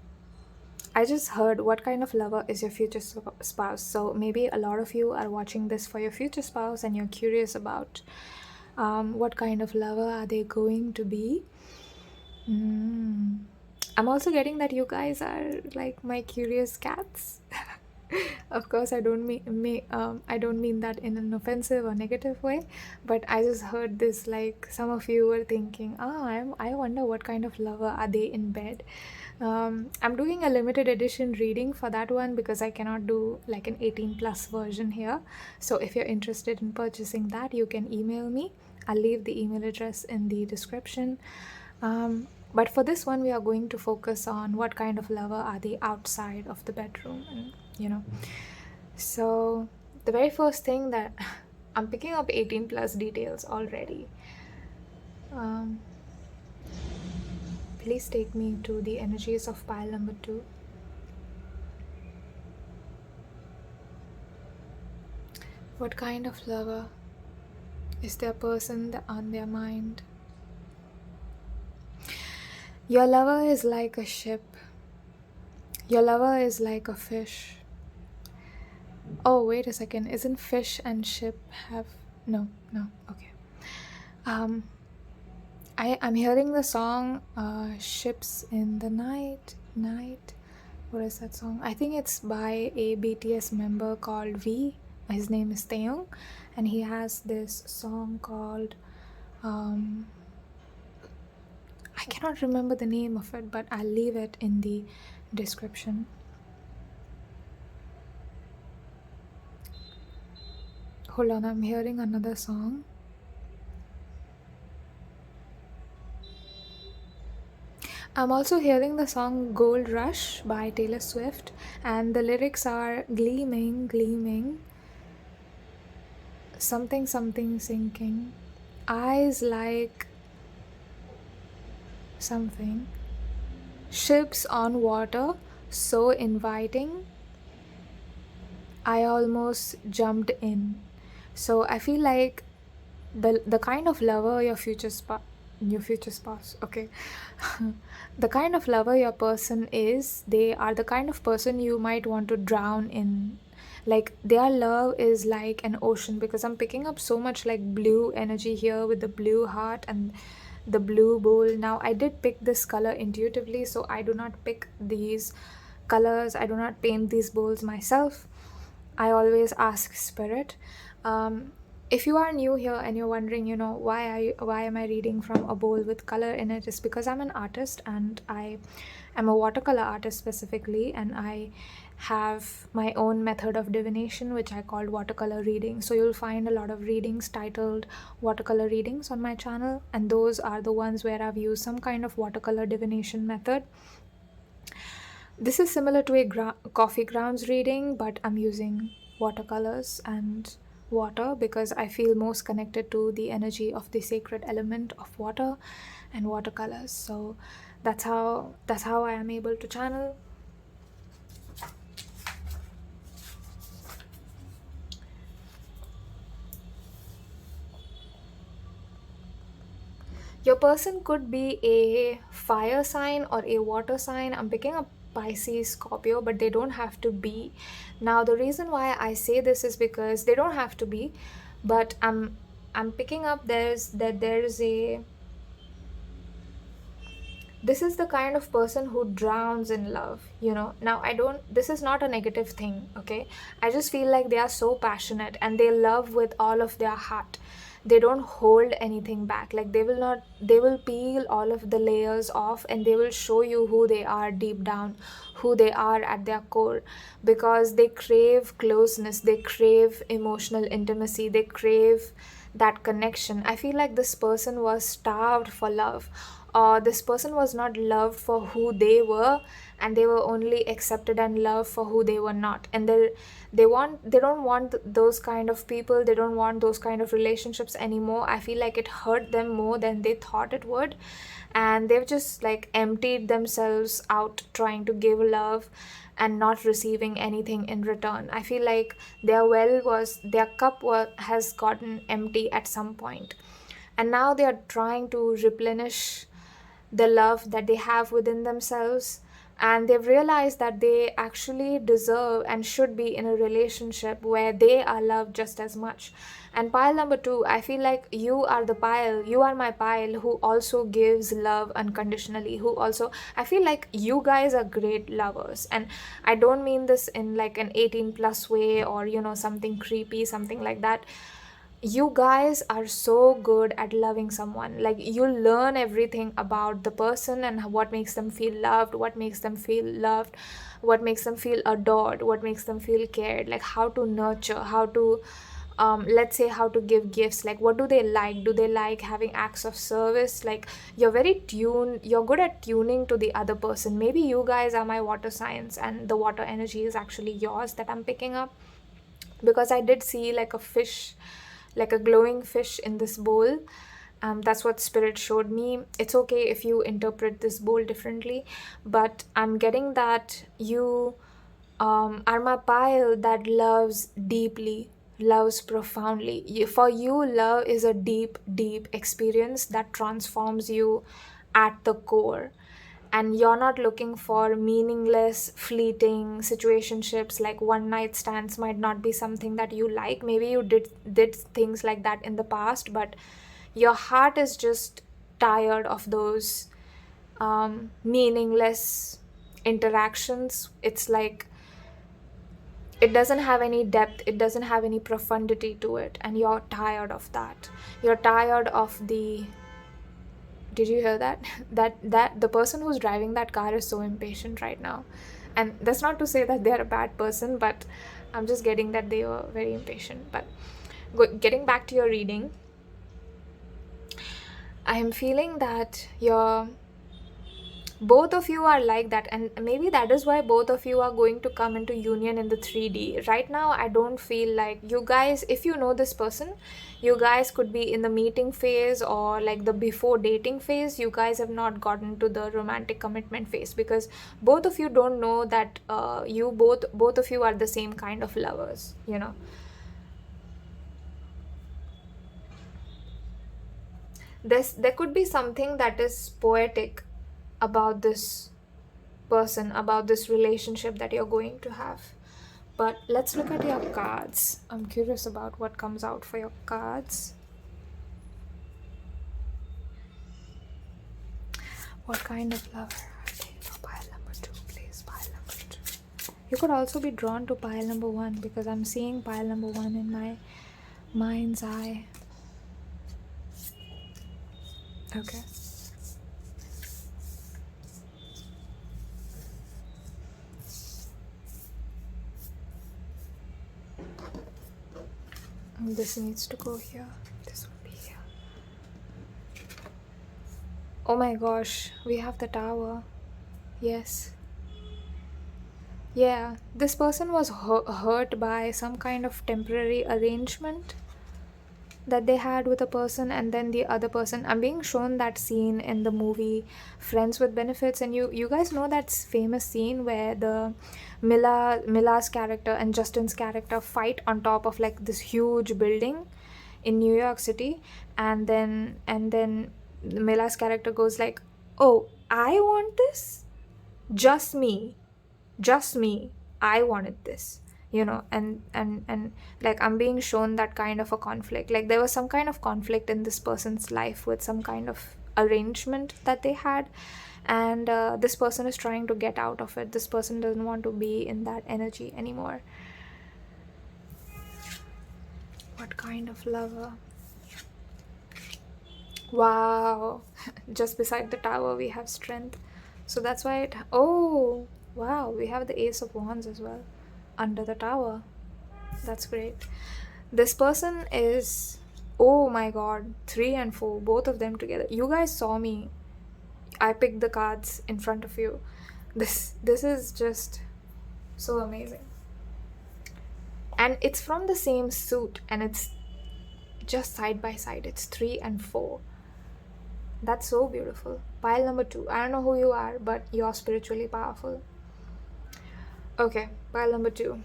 I just heard what kind of lover is your future spouse. So maybe a lot of you are watching this for your future spouse and you're curious about what kind of lover are they going to be. I'm also getting that you guys are like my curious cats. Of course, I don't mean that in an offensive or negative way, but I just heard this, like some of you were thinking, I wonder what kind of lover are they in bed. I'm doing a limited edition reading for that one because I cannot do like an 18+ version here. So if you're interested in purchasing that, you can email me. I'll leave the email address in the description. But for this one, we are going to focus on what kind of lover are they outside of the bedroom, and so the very first thing that I'm picking up 18+ details already. Please take me to the energies of pile number two. What kind of lover is their person on their mind? Your lover is like a ship. Your lover is like a fish. Oh, wait a second. Isn't fish and ship have... No, okay. I'm hearing the song Ships in the Night. What is that song? I think it's by a BTS member called V. His name is Taeyong, and he has this song called... I cannot remember the name of it, but I'll leave it in the description. Hold on, I'm hearing another song. I'm also hearing the song Gold Rush by Taylor Swift, and the lyrics are gleaming, something sinking, eyes like something, ships on water, so inviting, I almost jumped in. So I feel like the kind of lover your future spouse, okay, the kind of lover your person is, they are the kind of person you might want to drown in. Like their love is like an ocean, because I'm picking up so much like blue energy here with the blue heart and the blue bowl. Now I did pick this color intuitively, so I do not pick these colors, I do not paint these bowls myself. I always ask spirit. If you are new here and you're wondering, why am I reading from a bowl with color in it, is because I'm an artist, and I am a watercolor artist specifically, and I have my own method of divination, which I call watercolor reading. So you'll find a lot of readings titled watercolor readings on my channel, and those are the ones where I've used some kind of watercolor divination method. This is similar to a coffee grounds reading, but I'm using watercolors and water because I feel most connected to the energy of the sacred element of water and watercolors. So that's how I am able to channel. Your person could be a fire sign or a water sign. I'm picking up Pisces, Scorpio, but they don't have to be. Now the reason why I say this is because they don't have to be, but I'm this is the kind of person who drowns in love, now this is not a negative thing, okay? I just feel like they are so passionate and they love with all of their heart. They don't hold anything back. Like they will peel all of the layers off and they will show you who they are deep down, who they are at their core, because they crave closeness, they crave emotional intimacy, they crave that connection. I feel like this person was starved for love, or this person was not loved for who they were, and they were only accepted and loved for who they were not. And they don't want those kind of people, they don't want those kind of relationships anymore. I feel like it hurt them more than they thought it would, and they've just like emptied themselves out trying to give love and not receiving anything in return. I feel like their has gotten empty at some point, and now they are trying to replenish the love that they have within themselves, and they've realized that they actually deserve and should be in a relationship where they are loved just as much. And pile number 2, I feel like you are my pile who also gives love unconditionally, I feel like you guys are great lovers. And I don't mean this in like an 18 plus way or something creepy, something like that. You guys are so good at loving someone. Like you learn everything about the person and what makes them feel loved, what makes them feel adored, what makes them feel cared, like how to nurture, how to let's say how to give gifts. Like what do they like having acts of service? Like you're good at tuning to the other person. Maybe you guys are my water signs and the water energy is actually yours that I'm picking up, because I did see like a fish, like a glowing fish in this bowl. That's what spirit showed me. It's okay if you interpret this bowl differently, but I'm getting that you are my pile that loves deeply, loves profoundly. For you, love is a deep, deep experience that transforms you at the core. And you're not looking for meaningless, fleeting situationships. Like one night stands might not be something that you like. Maybe you did things like that in the past, but your heart is just tired of those meaningless interactions. It's like it doesn't have any depth, it doesn't have any profundity to it, and you're tired of that. You're tired of the... Did you hear that? That the person who's driving that car is so impatient right now. And that's not to say that they're a bad person, but I'm just getting that they were very impatient. But getting back to your reading, I am feeling that both of you are like that, and maybe that is why both of you are going to come into union in the 3D. Right now, I don't feel like you guys, if you know this person, you guys could be in the meeting phase or like the before dating phase. You guys have not gotten to the romantic commitment phase, because both of you don't know that both of you are the same kind of lovers, There could be something that is poetic about this person, about this relationship that you're going to have. But let's look at your cards. I'm curious about what comes out for your cards. What kind of lover are they? For pile number 2, please. Pile number 2. You could also be drawn to pile number 1, because I'm seeing pile number 1 in my mind's eye. Okay. This needs to go here. This will be here. Oh my gosh, we have the Tower. Yes. Yeah, this person was hurt by some kind of temporary arrangement that they had with a person, and then the other person... I'm being shown that scene in the movie Friends with Benefits, and you guys know that famous scene where the Mila's character and Justin's character fight on top of like this huge building in New York City, and then Mila's character goes like, "Oh, I want this, just me, I wanted this." And like I'm being shown that kind of a conflict. Like there was some kind of conflict in this person's life with some kind of arrangement that they had, and this person is trying to get out of it. This person doesn't want to be in that energy anymore. What kind of lover? Wow. Just beside the tower we have strength, so that's why it, oh wow, we have the Ace of Wands as well under the tower. That's great. This person is, oh my god, 3 and 4, both of them together. You guys saw me, I picked the cards in front of you. This is just so amazing, and it's from the same suit, and it's just side by side. It's 3 and 4. That's so beautiful. Pile number 2. I don't know who you are, but you're spiritually powerful. Okay, pile number 2.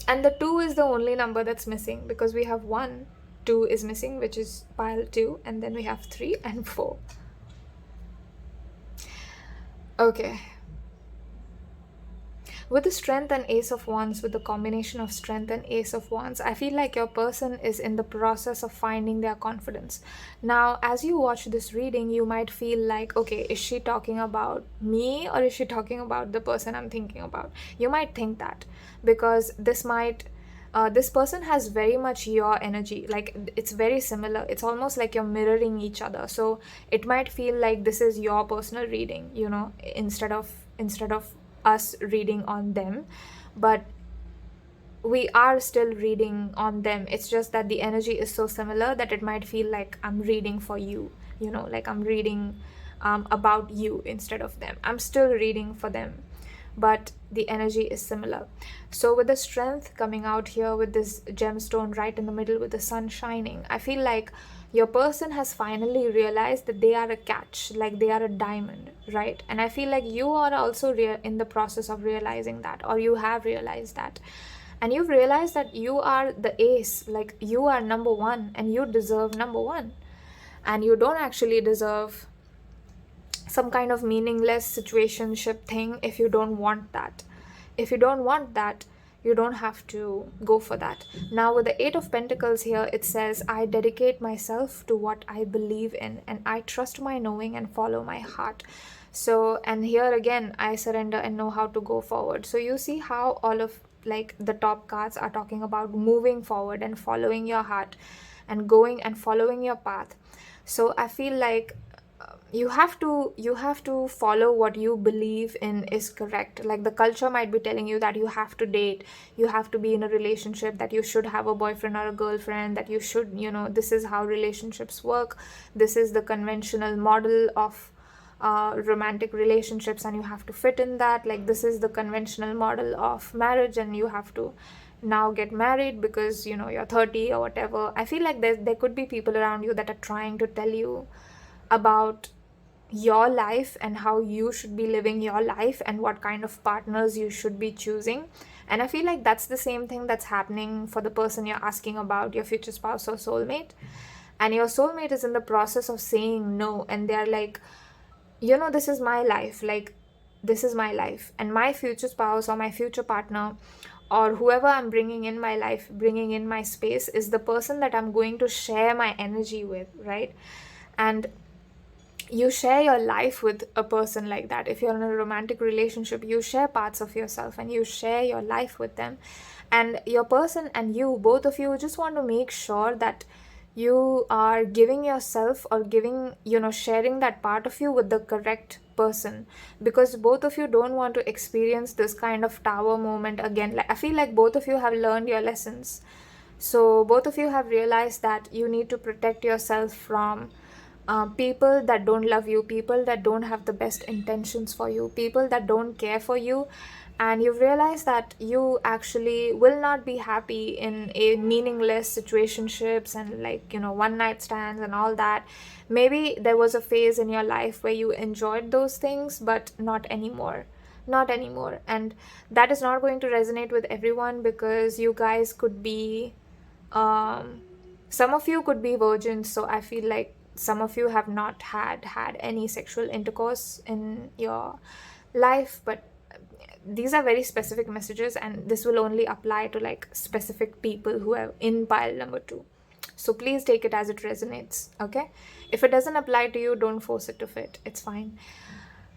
And the 2 is the only number that's missing, because we have 1, 2 is missing, which is pile 2, and then we have 3 and 4. Okay. With the Strength and Ace of Wands, with the combination of Strength and Ace of Wands, I feel like your person is in the process of finding their confidence. Now, as you watch this reading, you might feel like, okay, is she talking about me, or is she talking about the person I'm thinking about? You might think that, because this person has very much your energy. Like, it's very similar. It's almost like you're mirroring each other. So it might feel like this is your personal reading, you know, instead of us reading on them, but we are still reading on them. It's just that the energy is so similar that it might feel like I'm reading for you, you know, like I'm reading about you instead of them. I'm still reading for them, but the energy is similar. So with the Strength coming out here with this gemstone right in the middle with the sun shining, I feel like your person has finally realized that they are a catch, like they are a diamond, right? And I feel like you are also in the process of realizing that, or you have realized that. And you've realized that you are the ace, like you are number 1, and you deserve number 1. And you don't actually deserve some kind of meaningless situationship thing if you don't want that. If you don't want that, you don't have to go for that. Now with the 8 of Pentacles here, it says, I dedicate myself to what I believe in, and I trust my knowing and follow my heart. So, and here again, I surrender and know how to go forward. So you see how all of like the top cards are talking about moving forward and following your heart and going and following your path. So I feel like you have to follow what you believe in is correct. Like the culture might be telling you that you have to date, you have to be in a relationship, that you should have a boyfriend or a girlfriend, that you should, you know, this is how relationships work, this is the conventional model of romantic relationships, and you have to fit in that. Like this is the conventional model of marriage, and you have to now get married because, you know, you're 30 or whatever. I feel like there could be people around you that are trying to tell you about your life and how you should be living your life and what kind of partners you should be choosing. And I feel like that's the same thing that's happening for the person you're asking about, your future spouse or soulmate. And your soulmate is in the process of saying no, and they're like, you know, this is my life, like this is my life, and my future spouse or my future partner or whoever I'm bringing in my life, bringing in my space, is the person that I'm going to share my energy with, right? And you share your life with a person like that. If you're in a romantic relationship, you share parts of yourself and you share your life with them. And your person and you, both of you, just want to make sure that you are giving yourself or giving, you know, sharing that part of you with the correct person, because both of you don't want to experience this kind of tower moment again. Like I feel like both of you have learned your lessons. So both of you have realized that you need to protect yourself from people that don't love you, people that don't have the best intentions for you, people that don't care for you. And you've realized that you actually will not be happy in a meaningless situationships and, like, you know, one night stands and all that. Maybe there was a phase in your life where you enjoyed those things, but not anymore. Not anymore. And that is not going to resonate with everyone, because you guys could be some of you could be virgins. So I feel like some of you have not had any sexual intercourse in your life, but these are very specific messages, and this will only apply to like specific people who are in pile number 2. So please take it as it resonates, okay? If it doesn't apply to you, don't force it to fit. It's fine.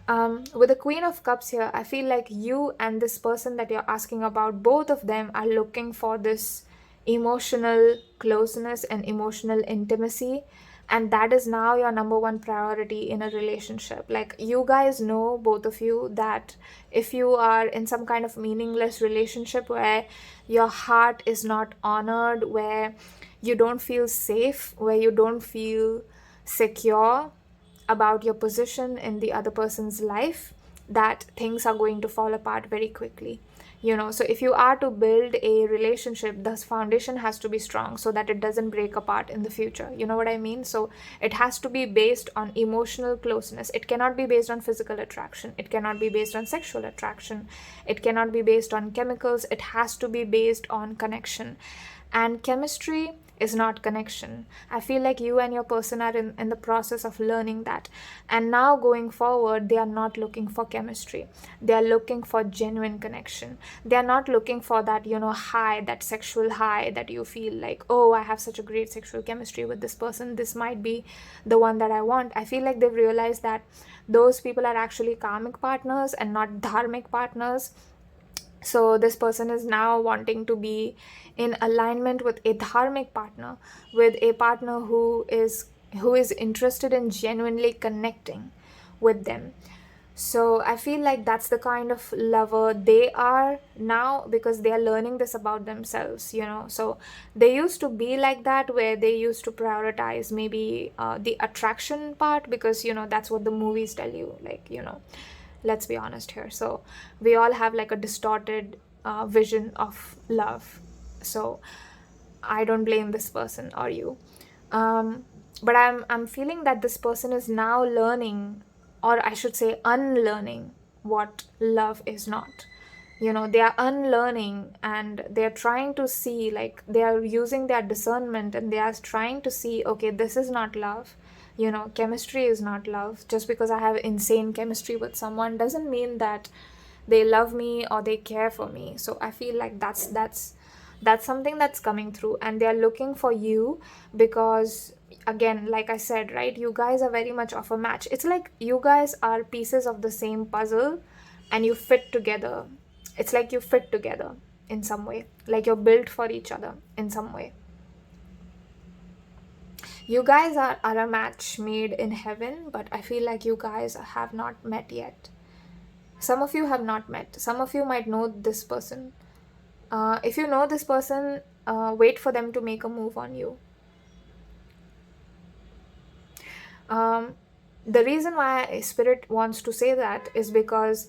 With the Queen of Cups here, I feel like you and this person that you're asking about, both of them are looking for this emotional closeness and emotional intimacy, and that is now your number one priority in a relationship. Like, you guys know, both of you, that if you are in some kind of meaningless relationship where your heart is not honored, where you don't feel safe, where you don't feel secure about your position in the other person's life, that things are going to fall apart very quickly. So if you are to build a relationship, the foundation has to be strong so that it doesn't break apart in the future. You know what I mean? So it has to be based on emotional closeness. It cannot be based on physical attraction. It cannot be based on sexual attraction. It cannot be based on chemicals. It has to be based on connection. And chemistry is not connection. I feel like you and your person are in the process of learning that. And now going forward, they are not looking for chemistry. They are looking for genuine connection. They are not looking for that, high, that sexual high that you feel like, oh, I have such a great sexual chemistry with this person. This might be the one that I want. I feel like they've realized that those people are actually karmic partners and not dharmic partners. So this person is now wanting to be in alignment with a dharmic partner, with a partner who is interested in genuinely connecting with them. So I feel like that's the kind of lover they are now, because they are learning this about themselves, So they used to be like that, where they used to prioritize maybe the attraction part, because, that's what the movies tell you, like, let's be honest here. So we all have like a distorted vision of love. So I don't blame this person or you. But I'm feeling that this person is now learning, or I should say unlearning, what love is not. They are unlearning, and they're trying to see, like, they are using their discernment, and they are trying to see, okay, this is not love. Chemistry is not love. Just because I have insane chemistry with someone doesn't mean that they love me or they care for me. So I feel like that's something that's coming through, and they're looking for you because, again, like I said, right, you guys are very much of a match. It's like you guys are pieces of the same puzzle and you fit together. It's like you fit together in some way, like you're built for each other in some way. You guys are a match made in heaven, but I feel like you guys have not met yet. Some of you have not met. Some of you might know this person. If you know this person, wait for them to make a move on you. The reason why Spirit wants to say that is because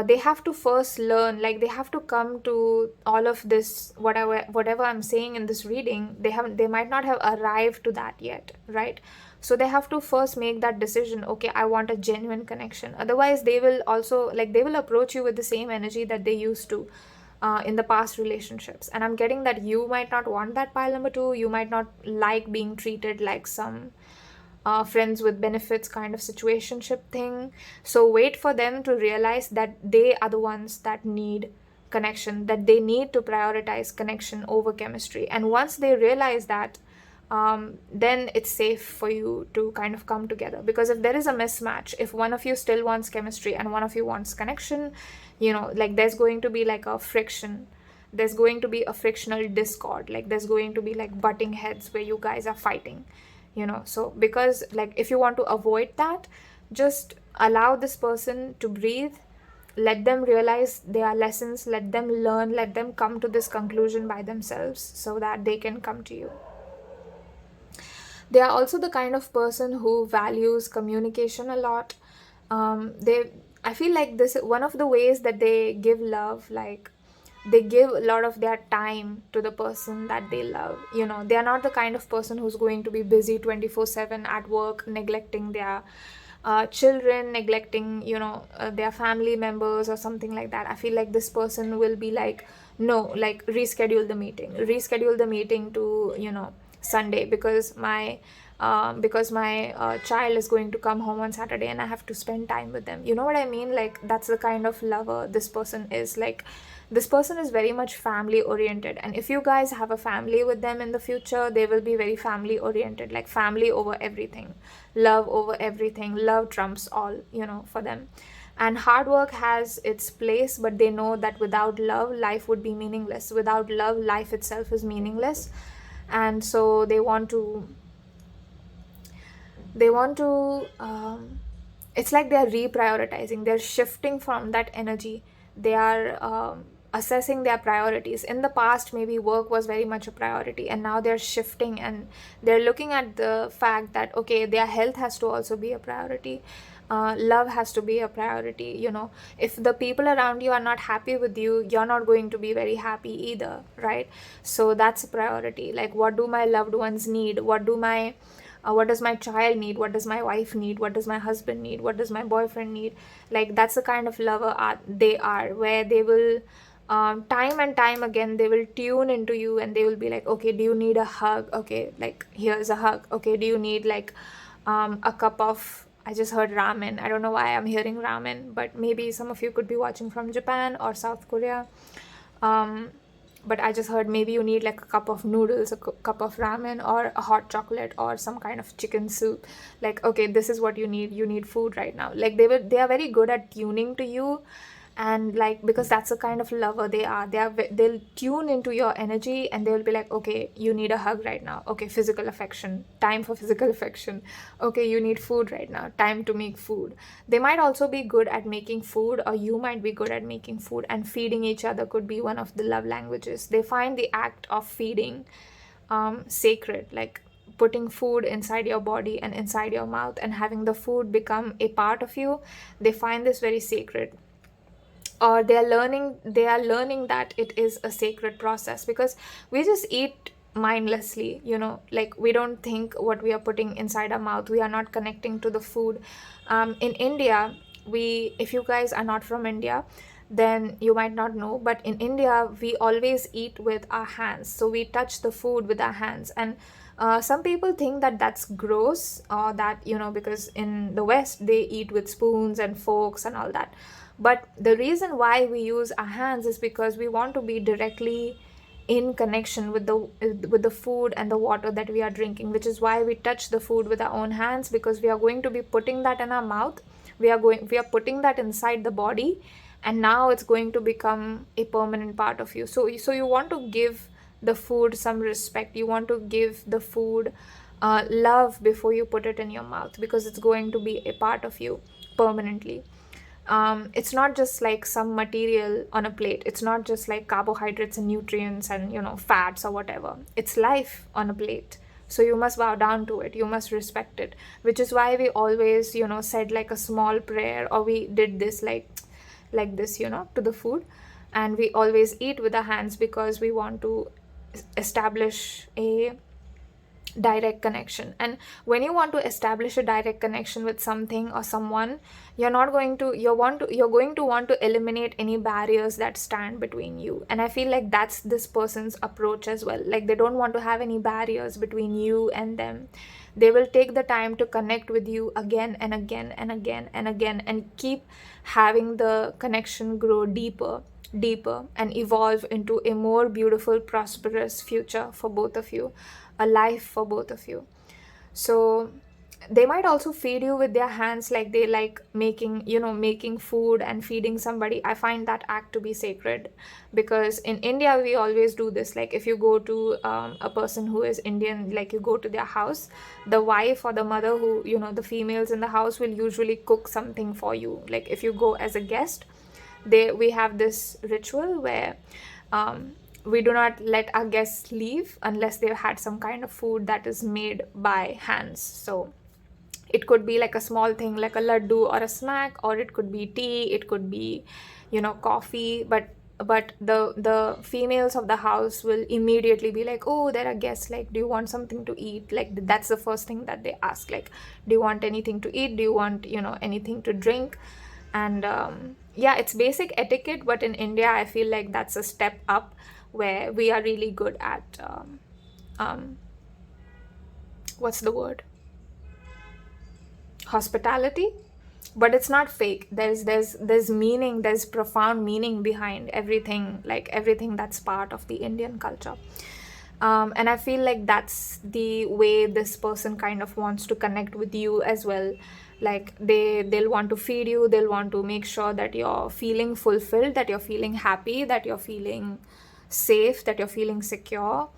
they have to first learn, like they have to come to all of this, whatever I'm saying in this reading, they might not have arrived to that yet, right? So they have to first make that decision, okay, I want a genuine connection. Otherwise, they will also, like, they will approach you with the same energy that they used to in the past relationships. And I'm getting that you might not want that pile number 2. You might not like being treated like some friends with benefits kind of situationship thing. So wait for them to realize that they are the ones that need connection, that they need to prioritize connection over chemistry. And once they realize that, then it's safe for you to kind of come together. Because if there is a mismatch, if one of you still wants chemistry and one of you wants connection, like there's going to be like a friction. There's going to be a frictional discord. Like there's going to be like butting heads where you guys are fighting. So because, like, if you want to avoid that, just allow this person to breathe, let them realize their lessons, let them learn, let them come to this conclusion by themselves so that they can come to you. They are also the kind of person who values communication a lot. I feel like this is one of the ways that they give love, like they give a lot of their time to the person that they love. They are not the kind of person who's going to be busy 24/7 at work, neglecting their children, neglecting, their family members or something like that. I feel like this person will be like, no, like reschedule the meeting to, Sunday, because my child is going to come home on Saturday and I have to spend time with them. You know what I mean? Like, that's the kind of lover this person is. Like, this person is very much family oriented, and if you guys have a family with them in the future, they will be very family oriented, like family over everything, love over everything, love trumps all, for them. And hard work has its place, but they know that without love, life would be meaningless. Without love, life itself is meaningless. And so they want to it's like they're reprioritizing, they're shifting from that energy. They are assessing their priorities. In the past, maybe work was very much a priority, and now they're shifting and they're looking at the fact that, okay, their health has to also be a priority. Love has to be a priority. If the people around you are not happy with you, you're not going to be very happy either, right? So that's a priority. Like, what do my loved ones need? What does my child need? What does my wife need? What does my husband need? What does my boyfriend need? Like, that's the kind of lover they are, where they will time and time again, they will tune into you, and they will be like, okay, do you need a hug? Okay, like, here's a hug. Okay, do you need like a cup of, I just heard ramen. I don't know why I'm hearing ramen, but maybe some of you could be watching from Japan or South Korea. But I just heard maybe you need like a cup of noodles, a cup of ramen, or a hot chocolate, or some kind of chicken soup. Like, okay, this is what you need. You need food right now. Like, they are very good at tuning to you, and like, because that's the kind of lover they are. They'll tune into your energy, and they'll be like, okay, you need a hug right now. Okay, physical affection, time for physical affection. Okay, you need food right now, time to make food. They might also be good at making food, or you might be good at making food, and feeding each other could be one of the love languages. They find the act of feeding sacred, like putting food inside your body and inside your mouth, and having the food become a part of you. They find this very sacred, or they are learning that it is a sacred process, because we just eat mindlessly, like, we don't think what we are putting inside our mouth. We are not connecting to the food. In India, if you guys are not from India, then you might not know, but in India, we always eat with our hands. So we touch the food with our hands, and some people think that that's gross, or that, because in the West, they eat with spoons and forks and all that. But the reason why we use our hands is because we want to be directly in connection with the food and the water that we are drinking, which is why we touch the food with our own hands, because we are going to be putting that in our mouth. We are putting that inside the body, and now it's going to become a permanent part of you. So you want to give the food some respect. You want to give the food love before you put it in your mouth, because it's going to be a part of you permanently. It's not just like some material on a plate. It's not just like carbohydrates and nutrients and fats or whatever. It's life on a plate. So you must bow down to it. You must respect it, which is why we always said like a small prayer, or we did this like this to the food. And we always eat with our hands, because we want to establish a direct connection. And when you want to establish a direct connection with something or someone, you're going to want to eliminate any barriers that stand between you. And I feel like that's this person's approach as well. Like, they don't want to have any barriers between you and them. They will take the time to connect with you again and again and again and again, and keep having the connection grow deeper, and evolve into a more beautiful, prosperous future for both of you, a life for both of you. So they might also feed you with their hands, like they like making food and feeding somebody. I find that act to be sacred, because in India we always do this. Like, if you go to a person who is Indian, like you go to their house, the wife or the mother, who the females in the house, will usually cook something for you. Like, if you go as a guest, we have this ritual where we do not let our guests leave unless they've had some kind of food that is made by hands. So it could be like a small thing, like a laddu or a snack, or it could be tea, it could be coffee, but the females of the house will immediately be like, oh, there are guests, like, do you want something to eat? Like, that's the first thing that they ask, like, do you want anything to eat? Do you want anything to drink? And yeah, it's basic etiquette, but in India I feel like that's a step up, where we are really good at what's the word, hospitality. but it's not fake. There's meaning, there's profound meaning behind everything, like everything that's part of the Indian culture. And I feel like that's the way this person kind of wants to connect with you as well. Like they'll want to feed you, they'll want to make sure that you're feeling fulfilled, that you're feeling happy, that you're feeling safe, that you're feeling secure.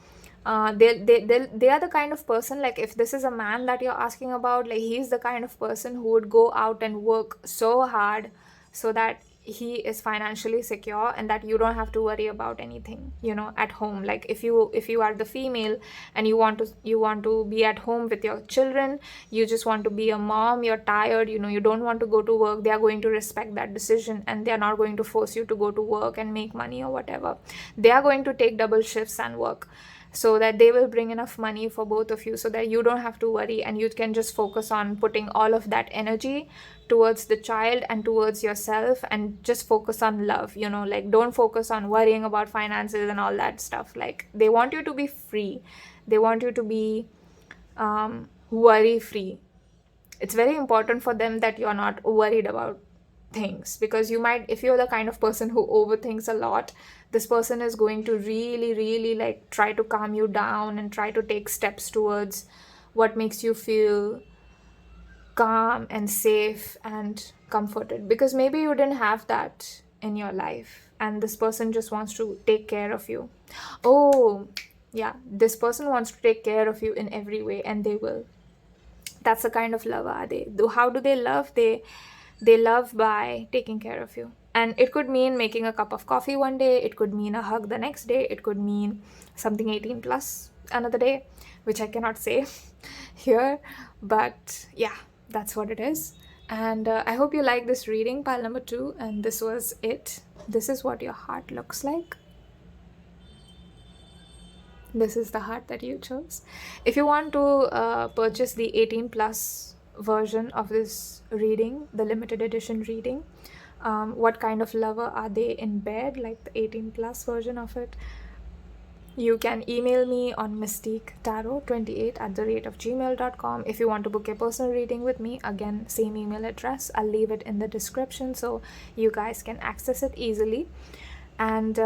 They are the kind of person, like if this is a man that you're asking about, like he's the kind of person who would go out and work so hard so that he is financially secure and that you don't have to worry about anything, at home. Like if you are the female and you want to be at home with your children, you just want to be a mom, you're tired, you don't want to go to work, they are going to respect that decision and they are not going to force you to go to work and make money or whatever. They are going to take double shifts and work so that they will bring enough money for both of you so that you don't have to worry and you can just focus on putting all of that energy towards the child and towards yourself and just focus on love, like don't focus on worrying about finances and all that stuff. Like they want you to be free, they want you to be worry free. It's very important for them that you're not worried about things, because you might, if you're the kind of person who overthinks a lot, this person is going to really like try to calm you down and try to take steps towards what makes you feel calm and safe and comforted, because maybe you didn't have that in your life and this person just wants to take care of you. Oh yeah, this person wants to take care of you in every way, and they will. That's the kind of love are they. How do they love? They love by taking care of you. And it could mean making a cup of coffee one day, it could mean a hug the next day, it could mean something 18 plus another day, which I cannot say here, but yeah, that's what it is. And I hope you like this reading, pile number 2, and this was it. This is what your heart looks like. This is the heart that you chose. If you want to purchase the 18 plus version of this reading, the limited edition reading, what kind of lover are they in bed, like the 18 plus version of it, you can email me on mystiquetarot28@gmail.com. If you want to book a personal reading with me, again, same email address. I'll leave it in the description so you guys can access it easily. And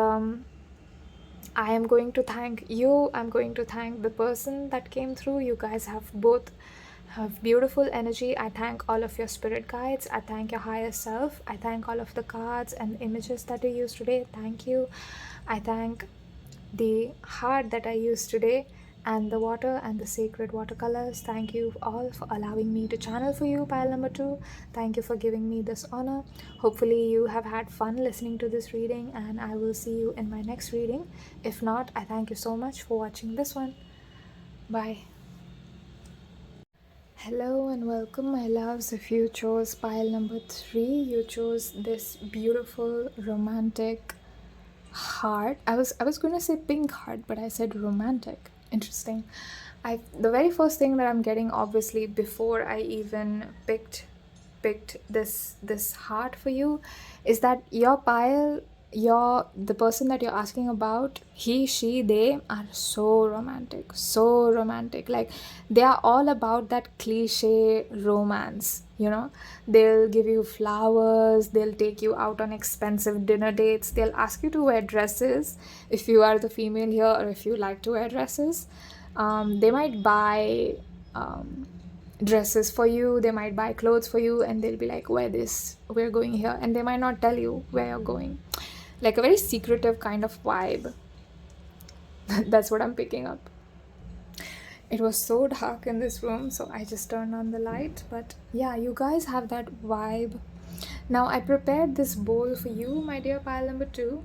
I am going to thank you. I'm going to thank the person that came through. You guys have beautiful energy. I thank all of your spirit guides. I thank your higher self. I thank all of the cards and images that you used today. Thank you. I thank the heart that I used today, and the water and the sacred watercolors. Thank you all for allowing me to channel for you, pile number 2. Thank you for giving me this honor. Hopefully you have had fun listening to this reading, and I will see you in my next reading. If not, I thank you so much for watching this one. Bye. Hello and welcome, my loves. If you chose pile number 3, you chose this beautiful romantic heart. I was going to say pink heart, but I said romantic. Interesting. The very first thing that I'm getting, obviously, before I even picked this heart for you, is that your pile, the person that you're asking about, he, she, they are so romantic. Like they are all about that cliche romance. They'll give you flowers, they'll take you out on expensive dinner dates, they'll ask you to wear dresses if you are the female here, or if you like to wear dresses. They might buy dresses for you, they might buy clothes for you, and they'll be like, wear this, we're going here, and they might not tell you where you're going. Like a very secretive kind of vibe. That's what I'm picking up. It was so dark in this room, so I just turned on the light. But yeah, you guys have that vibe. Now, I prepared this bowl for you, my dear pile number 2.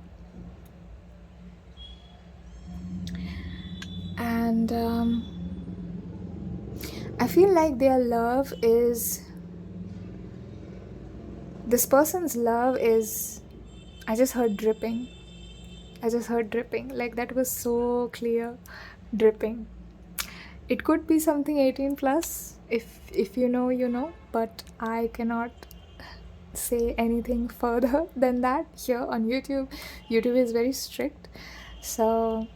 And I feel like their love is... This person's love is... I just heard dripping. Like that was so clear. Dripping. It could be something 18 plus, if you know, you know, but I cannot say anything further than that here on YouTube. YouTube is very strict. So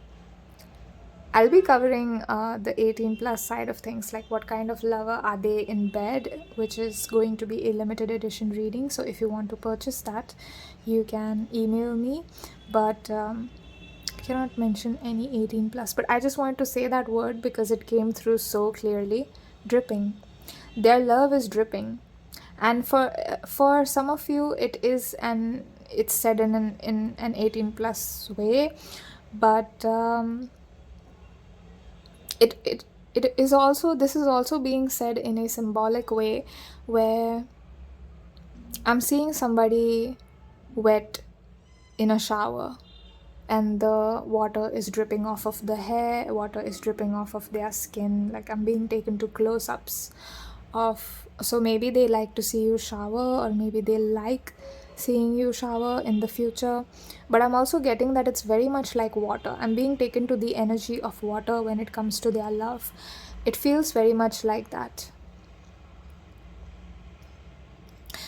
I'll be covering the 18 plus side of things, like what kind of lover are they in bed, which is going to be a limited edition reading. So if you want to purchase that, you can email me, but I cannot mention any 18 plus. But I just wanted to say that word because it came through so clearly. Dripping. Their love is dripping. And for some of you, it's said in an 18 plus way, but it is also, this is also being said in a symbolic way, where I'm seeing somebody wet in a shower and the water is dripping off of the hair, water is dripping off of their skin, like I'm being taken to close-ups of, so maybe they like to see you shower, or maybe they like seeing you shower in the future. But I'm also getting that it's very much like water. I'm being taken to the energy of water when it comes to their love. It feels very much like that.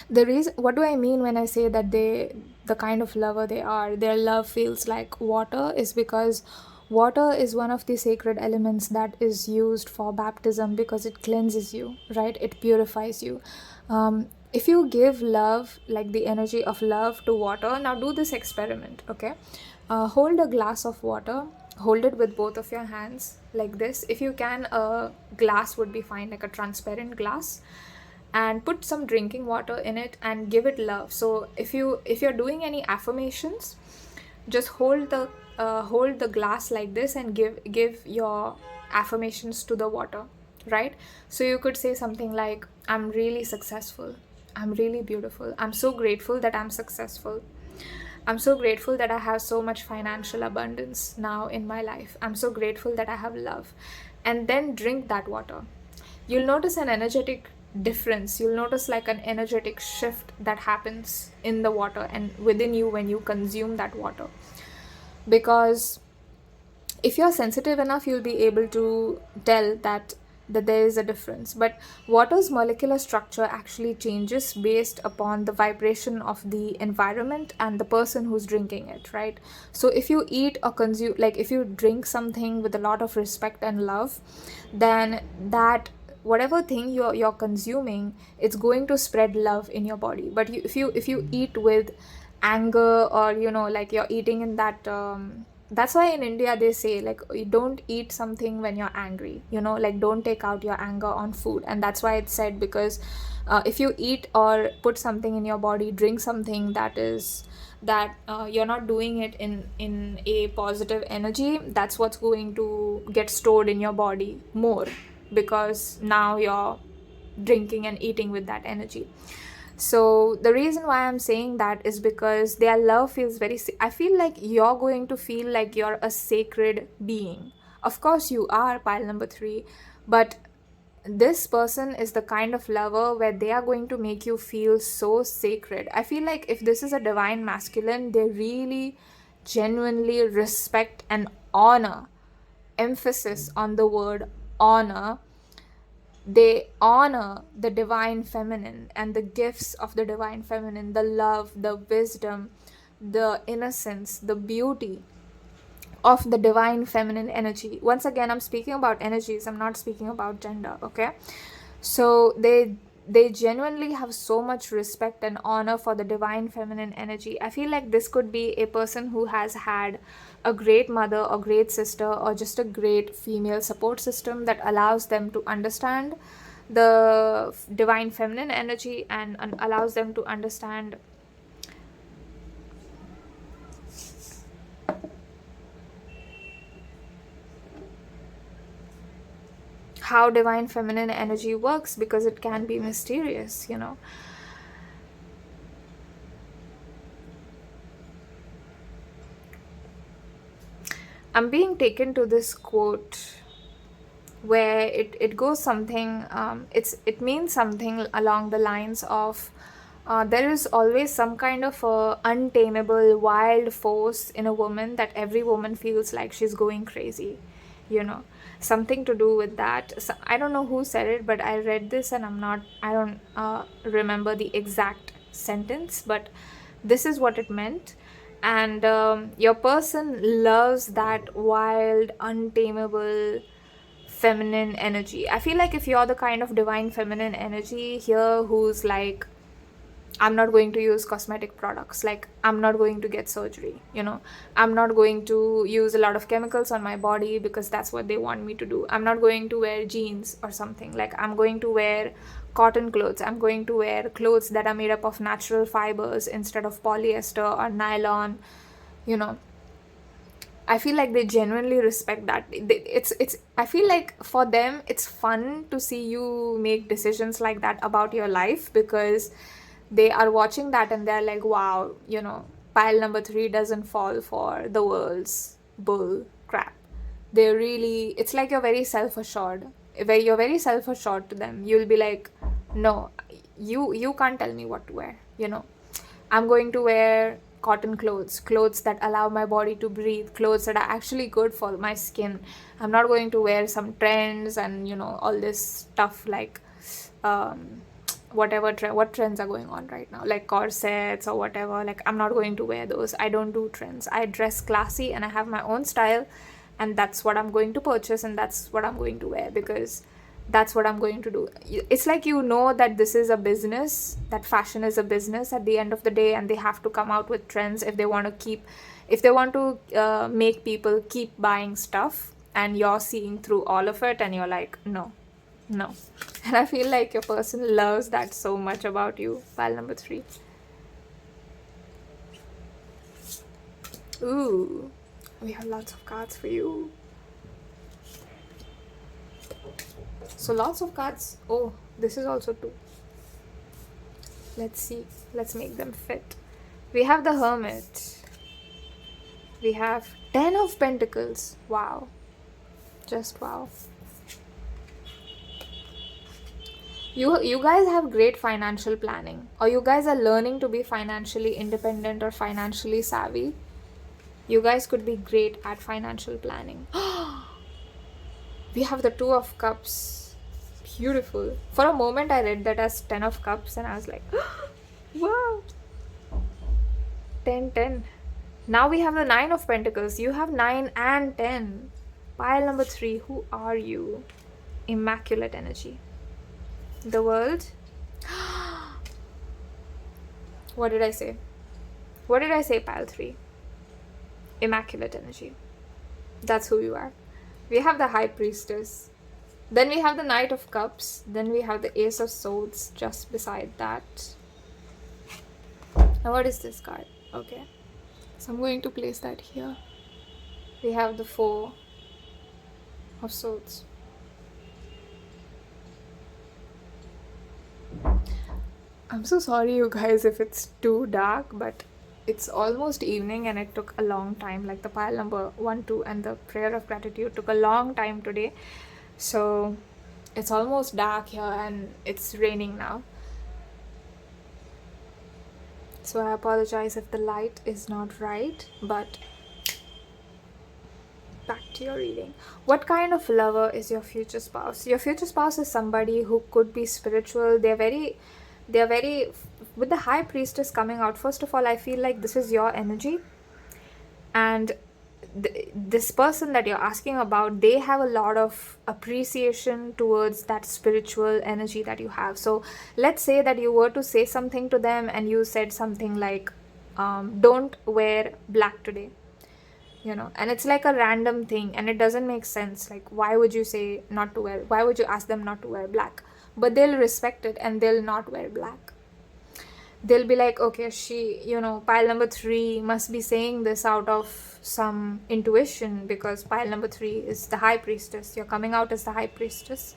The reason, what do I mean when I say that the kind of lover they are, their love feels like water, is because water is one of the sacred elements that is used for baptism, because it cleanses you, right? It purifies you. If you give love, like the energy of love, to water, now do this experiment, okay? Hold a glass of water, hold it with both of your hands like this. If you can, a glass would be fine, like a transparent glass, and put some drinking water in it and give it love. So if you're doing any affirmations, just hold the glass like this and give your affirmations to the water, right? So you could say something like, I'm really successful, I'm really beautiful, I'm so grateful that I'm successful, I'm so grateful that I have so much financial abundance now in my life, I'm so grateful that I have love. And then drink that water. You'll notice an energetic difference. You'll notice like an energetic shift that happens in the water and within you when you consume that water. Because if you're sensitive enough, you'll be able to tell that there is a difference. But water's molecular structure actually changes based upon the vibration of the environment and the person who's drinking it, right? So if you eat or consume, like if you drink something with a lot of respect and love, then that whatever thing you're consuming, it's going to spread love in your body. But if you eat with anger, or like you're eating in that that's why in India they say, like, you don't eat something when you're angry, like don't take out your anger on food. And that's why it's said, because if you eat or put something in your body, drink something that you're not doing it in a positive energy, that's what's going to get stored in your body more, because now you're drinking and eating with that energy. So the reason why I'm saying that is because their love feels I feel like you're going to feel like you're a sacred being. Of course you are, pile number 3, but this person is the kind of lover where they are going to make you feel so sacred. I feel like if this is a divine masculine, they really genuinely respect and honor, emphasis on the word honor. They honor the divine feminine and the gifts of the divine feminine, the love, the wisdom, the innocence, the beauty of the divine feminine energy. Once again, I'm speaking about energies, I'm not speaking about gender, okay? So they genuinely have so much respect and honor for the divine feminine energy. I feel like this could be a person who has had a great mother or great sister, or just a great female support system that allows them to understand the divine feminine energy and allows them to understand how divine feminine energy works, because it can be mysterious, I'm being taken to this quote where it goes something, it means something along the lines of, there is always some kind of untamable wild force in a woman that every woman feels like she's going crazy, something to do with that. So, I don't know who said it, but I read this and I don't remember the exact sentence, but this is what it meant. And your person loves that wild, untamable feminine energy. I feel like if you're the kind of divine feminine energy here who's like, I'm not going to use cosmetic products, like I'm not going to get surgery, I'm not going to use a lot of chemicals on my body because that's what they want me to do. I'm not going to wear jeans or something, like I'm going to wear cotton clothes. I'm going to wear clothes that are made up of natural fibers instead of polyester or nylon. I feel like they genuinely respect that. It's I feel like for them it's fun to see you make decisions like that about your life, because they are watching that and they're like, wow, pile number 3 doesn't fall for the world's bull crap. It's like you're very self-assured. Where you're very self-assured to them, you'll be like, no, you can't tell me what to wear. I'm going to wear cotton clothes that allow my body to breathe, clothes that are actually good for my skin. I'm not going to wear some trends and all this stuff like what trends are going on right now, like corsets or whatever. Like, I'm not going to wear those. I don't do trends. I dress classy and I have my own style, and that's what I'm going to purchase, and that's what I'm going to wear, because that's what I'm going to do. It's like, that this is a business, that fashion is a business at the end of the day, and they have to come out with trends if they want to make people keep buying stuff, and you're seeing through all of it and you're like, no. And I feel like your person loves that so much about you, pile number 3. Ooh, we have lots of cards for you. So lots of cards. Oh, this is also 2. Let's see. Let's make them fit. We have the Hermit. We have 10 of Pentacles. Wow. Just wow. You guys have great financial planning, or you guys are learning to be financially independent or financially savvy. You guys could be great at financial planning. We have the 2 of Cups. Beautiful. For a moment I read that as 10 of Cups and I was like, wow. 10. Now we have the 9 of Pentacles. You have 9 and 10. Pile number 3. Who are you? Immaculate energy. The World. What did I say? Pile 3? Immaculate energy. That's who you are. We have the High Priestess. Then we have the Knight of Cups. Then we have the Ace of Swords just beside that. Now what is this card? Okay. So I'm going to place that here. We have the 4 of Swords. I'm so sorry, you guys, if it's too dark, but it's almost evening and it took a long time. Like the pile number 1, 2 and the prayer of gratitude took a long time today. So it's almost dark here and it's raining now. So I apologize if the light is not right, but back to your reading. What kind of lover is your future spouse? Your future spouse is somebody who could be spiritual. They're very, with the High Priestess coming out, first of all, I feel like this is your energy, and this person that you're asking about, they have a lot of appreciation towards that spiritual energy that you have. So let's say that you were to say something to them and you said something like, don't wear black today, and it's like a random thing and it doesn't make sense. Like, why would you say not to wear, why would you ask them not to wear black? But they'll respect it and they'll not wear black. They'll be like, okay, she, pile number 3 must be saying this out of some intuition, because pile number 3 is the High Priestess. You're coming out as the High Priestess.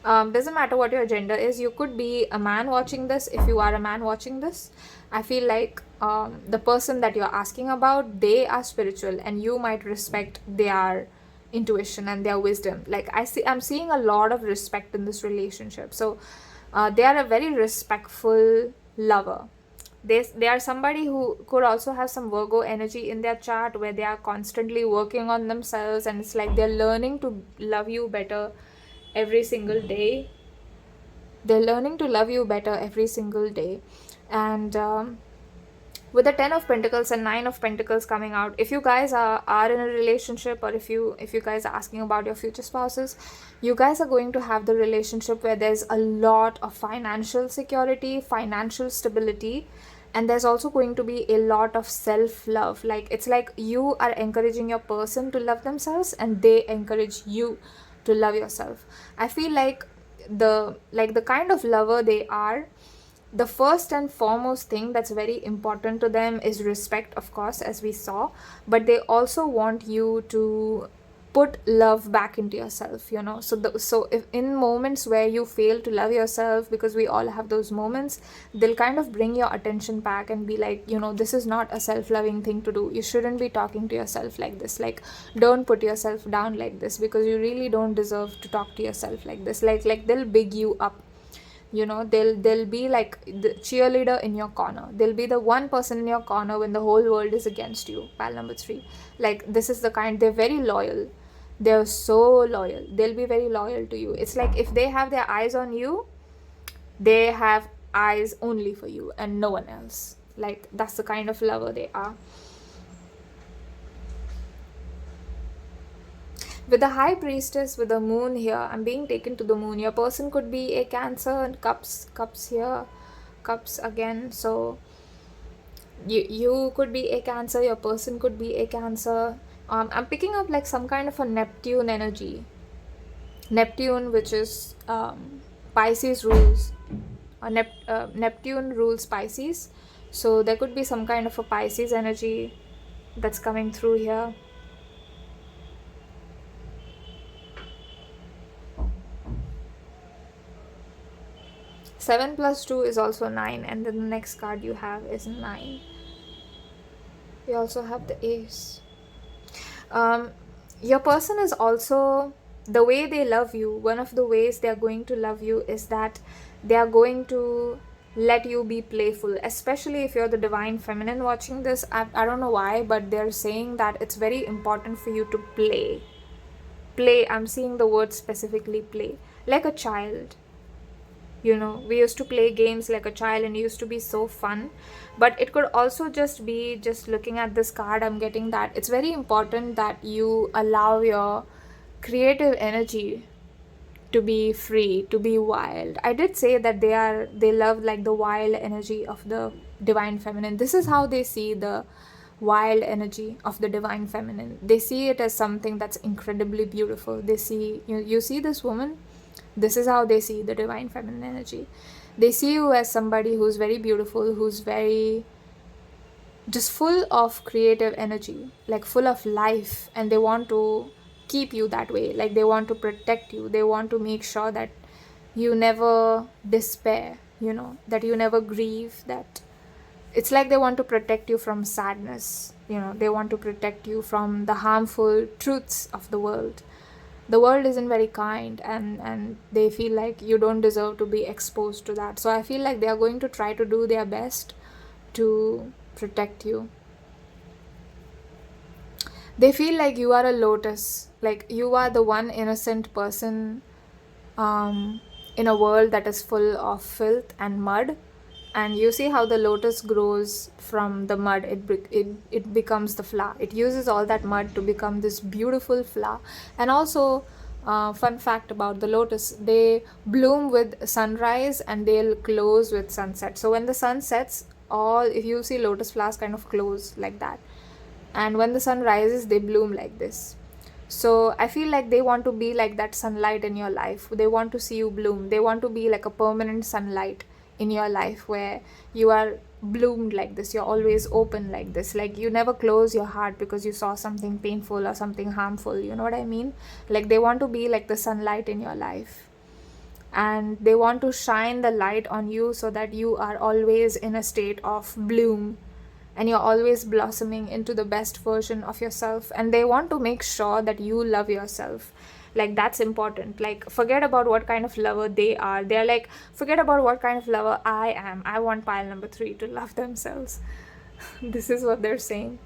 Doesn't matter what your gender is. You could be a man watching this. If you are a man watching this, I feel like the person that you're asking about, they are spiritual and you might respect their intuition and their wisdom. Like, I'm seeing a lot of respect in this relationship. So they are a very respectful lover. They are somebody who could also have some Virgo energy in their chart, where they are constantly working on themselves, and it's like they're learning to love you better every single day. They're learning to love you better every single day. And with the 10 of Pentacles and 9 of Pentacles coming out, if you guys are in a relationship, or if you guys are asking about your future spouses, you guys are going to have the relationship where there's a lot of financial security, financial stability, and there's also going to be a lot of self-love. Like, it's like you are encouraging your person to love themselves and they encourage you to love yourself. I feel like the kind of lover they are, the first and foremost thing that's very important to them is respect, of course, as we saw, but they also want you to put love back into yourself, you know. So if in moments where you fail to love yourself, because we all have those moments, they'll kind of bring your attention back and be like, you know, this is not a self-loving thing to do. You shouldn't be talking to yourself like this. Like, don't put yourself down like this, because you really don't deserve to talk to yourself like this. Like they'll big you up, you know. They'll be like the cheerleader in your corner. They'll be the one person in your corner when the whole world is against you. Pile number 3, like, this is the kind. They're very loyal. They're so loyal. They'll be very loyal to you. It's like if they have their eyes on you, they have eyes only for you and no one else. Like, that's the kind of lover they are. With the High Priestess, with the moon here, I'm being taken to the moon. Your person could be a Cancer, and cups here, cups again. So you could be a Cancer, your person could be a Cancer. I'm picking up like some kind of a Neptune energy. Neptune, which is Pisces rules. Neptune rules Pisces. So there could be some kind of a Pisces energy that's coming through here. Seven plus 2 is also 9, and then the next card you have is 9. We also have the Ace. Your person is also, the way they love you, one of the ways they are going to love you is that they are going to let you be playful, especially if you're the Divine Feminine watching this. I don't know why, but they're saying that it's very important for you to play. I'm seeing the word specifically, play, like a child. You know, we used to play games like a child and it used to be so fun. But it could also just be, just looking at this card, I'm getting that it's very important that you allow your creative energy to be free, to be wild. I did say that they love like the wild energy of the Divine Feminine. This is how they see the wild energy of the Divine Feminine. They see it as something that's incredibly beautiful. They see, you see this woman, this is how they see the Divine Feminine energy. They see you as somebody who's very beautiful, who's very just full of creative energy, like full of life, and they want to keep you that way. Like, they want to protect you. They want to make sure that you never despair, you know, that you never grieve, that it's like they want to protect you from sadness, you know. They want to protect you from the harmful truths of the world. The world isn't very kind, and they feel like you don't deserve to be exposed to that. So I feel like they are going to try to do their best to protect you. They feel like you are a lotus, like you are the one innocent person in a world that is full of filth and mud. And you see how the lotus grows from the mud. It becomes the flower. It uses all that mud to become this beautiful flower. And also, fun fact about the lotus, they bloom with sunrise and they'll close with sunset. So when the sun sets, if you see lotus flowers kind of close like that. And when the sun rises, they bloom like this. So I feel like they want to be like that sunlight in your life. They want to see you bloom. They want to be like a permanent sunlight in your life where you are bloomed like this. You're always open like this. Like, you never close your heart because you saw something painful or something harmful. You know what I mean? Like, they want to be like the sunlight in your life. And they want to shine the light on you so that you are always in a state of bloom. And you're always blossoming into the best version of yourself. And they want to make sure that you love yourself. Like, that's important. Like, forget about what kind of lover they are. They're like, forget about what kind of lover I am. I want pile number 3 to love themselves. This is what they're saying.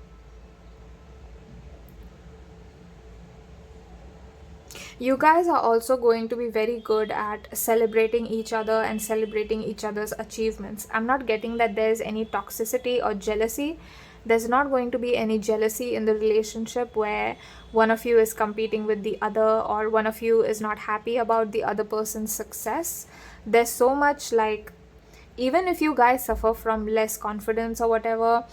You guys are also going to be very good at celebrating each other and celebrating each other's achievements. I'm not getting that there's any toxicity or jealousy. There's not going to be any jealousy in the relationship where one of you is competing with the other, or one of you is not happy about the other person's success. There's so much, like, even if you guys suffer from less confidence or whatever,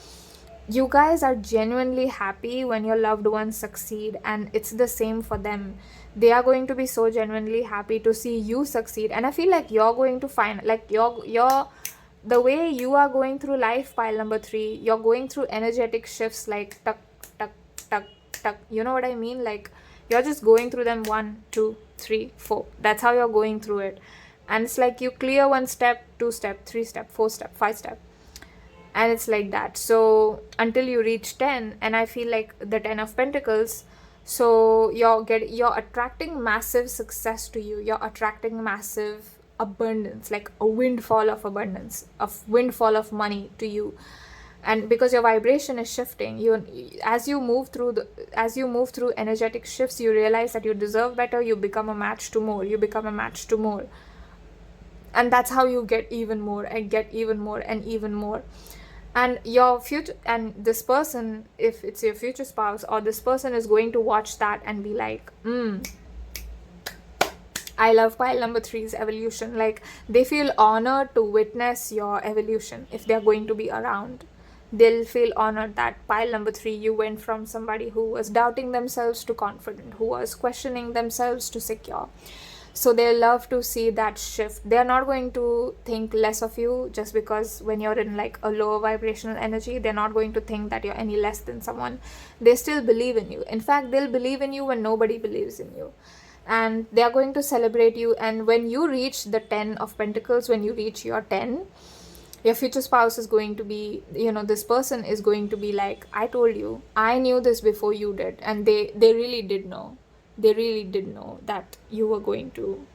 you guys are genuinely happy when your loved ones succeed, and it's the same for them. They are going to be so genuinely happy to see you succeed, and I feel like you're going to find, like, your the way you are going through life, pile number 3, you're going through energetic shifts, like tuck tuck tuck tuck, you know what I mean? Like, you're just going through them, 1 2 3 4. That's how you're going through it. And it's like you clear 1 step, 2 step, 3 step, 4 step, 5 step, and it's like that. So until you reach 10, and I feel like the 10 of Pentacles, so you're attracting massive success to you. You're attracting massive abundance, like a windfall of abundance, a windfall of money to you. And because your vibration is shifting, as you move through energetic shifts, you realize that you deserve better. You become a match to more. You become a match to more. And that's how you get even more and get even more and even more. And your future, and this person, if it's your future spouse, or this person is going to watch that and be like, I love pile number 3's evolution. Like, they feel honored to witness your evolution. If they're going to be around, they'll feel honored that pile number 3, you went from somebody who was doubting themselves to confident, who was questioning themselves to secure. So they love to see that shift. They're not going to think less of you just because when you're in like a lower vibrational energy, they're not going to think that you're any less than someone. They still believe in you. In fact, they'll believe in you when nobody believes in you. And they're going to celebrate you. And when you reach the 10 of Pentacles, when you reach your 10, your future spouse is going to be, this person is going to be like, I told you, I knew this before you did. And they really did know. They really did know that you were going to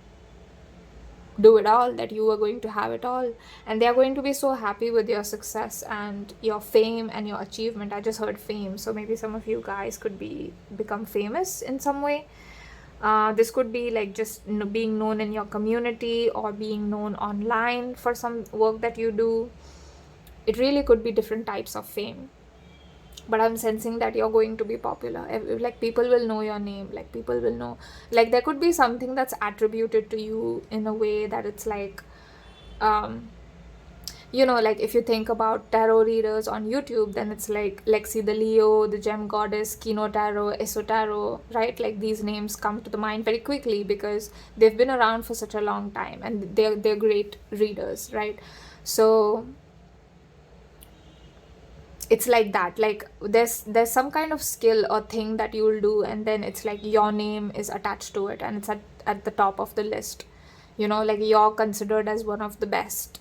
do it all, that you were going to have it all. And they are going to be so happy with your success and your fame and your achievement. I just heard fame. So maybe some of you guys could become famous in some way. This could be like just being known in your community, or being known online for some work that you do. It really could be different types of fame. But I'm sensing that you're going to be popular. Like, people will know your name. Like, people will know. Like, there could be something that's attributed to you in a way that it's like, like if you think about tarot readers on YouTube, then it's like Lexi the Leo, the Gem Goddess, Kino Tarot, Eso Tarot, right? Like, these names come to the mind very quickly because they've been around for such a long time and they're great readers, right? So it's like that. Like, there's some kind of skill or thing that you will do, and then it's like your name is attached to it, and it's at the top of the list. Like, you're considered as one of the best.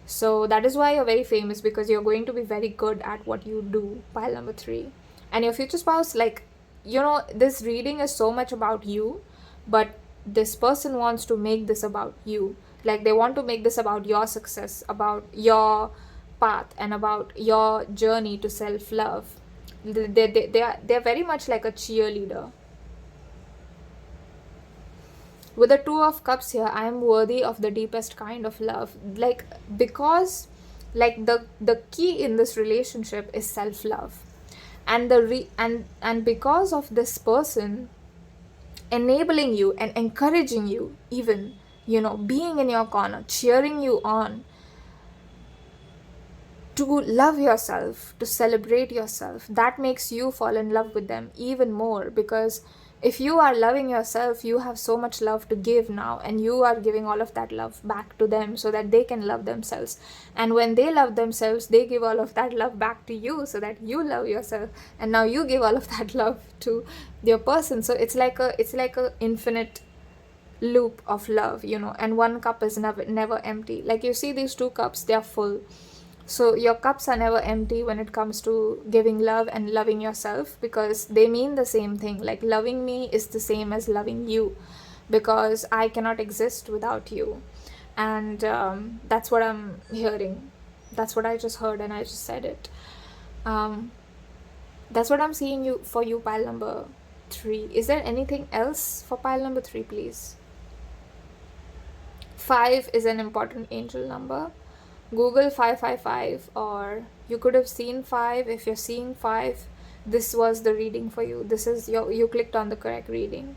So that is why you're very famous, because you're going to be very good at what you do, pile number 3. And your future spouse, like, this reading is so much about you, but this person wants to make this about you. Like, they want to make this about your success, about your path, and about your journey to self-love. They're very much like a cheerleader. With the 2 of Cups here, I am worthy of the deepest kind of love. Like, because like the key in this relationship is self-love, and and because of this person enabling you and encouraging you, even being in your corner, cheering you on, to love yourself, to celebrate yourself, that makes you fall in love with them even more. Because if you are loving yourself, you have so much love to give now, and you are giving all of that love back to them so that they can love themselves. And when they love themselves, they give all of that love back to you so that you love yourself, and now you give all of that love to your person. So it's like a infinite loop of love, and one cup is never empty. Like, you see these 2 cups, they are full. So your cups are never empty when it comes to giving love and loving yourself, because they mean the same thing. Like, loving me is the same as loving you, because I cannot exist without you. And that's what I'm hearing. That's what I just heard, and I just said it. That's what I'm seeing for you, pile number 3. Is there anything else for pile number 3, please? 5 is an important angel number. Google 555, or you could have seen 5. If you're seeing 5, this was the reading for you. This is you clicked on the correct reading.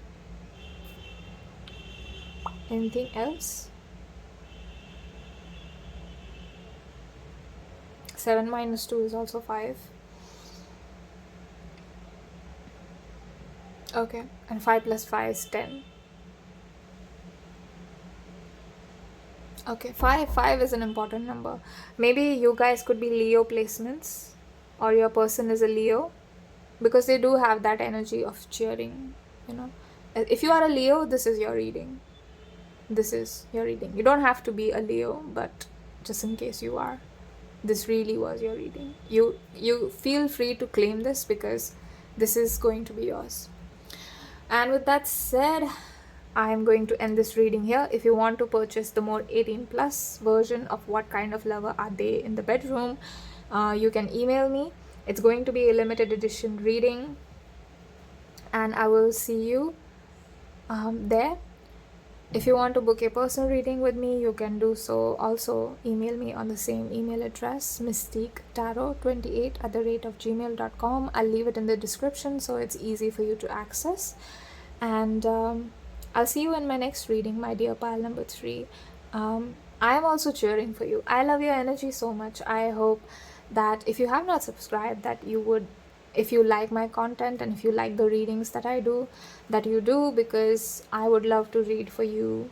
Anything else? 7 minus 2 is also 5. Okay, and 5 plus 5 is 10. Okay, 5 is an important number. Maybe you guys could be Leo placements, or your person is a Leo, because they do have that energy of cheering, you know. If you are a Leo, this is your reading. This is your reading. You don't have to be a Leo, but just in case you are, this really was your reading. You feel free to claim this, because this is going to be yours. And with that said, I am going to end this reading here. If you want to purchase the more 18 plus version of what kind of lover are they in the bedroom, you can email me. It's going to be a limited edition reading, and I will see you there. If you want to book a personal reading with me, you can do so. Also, email me on the same email address, mystiquetarot28@gmail.com. I'll leave it in the description so it's easy for you to access. And I'll see you in my next reading, my dear pile number 3. I am also cheering for you. I love your energy so much. I hope that if you have not subscribed, that you would, if you like my content and if you like the readings that I do, that you do, because I would love to read for you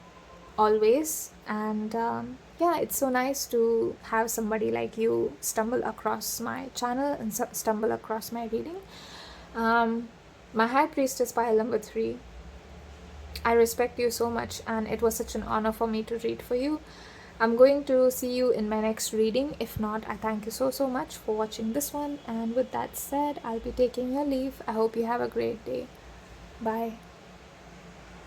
always. And yeah, it's so nice to have somebody like you stumble across my channel and stumble across my reading. My High Priestess pile number 3, I respect you so much, and it was such an honor for me to read for you. I'm going to see you in my next reading. If not, I thank you so much for watching this one. And with that said, I'll be taking your leave. I hope you have a great day. Bye.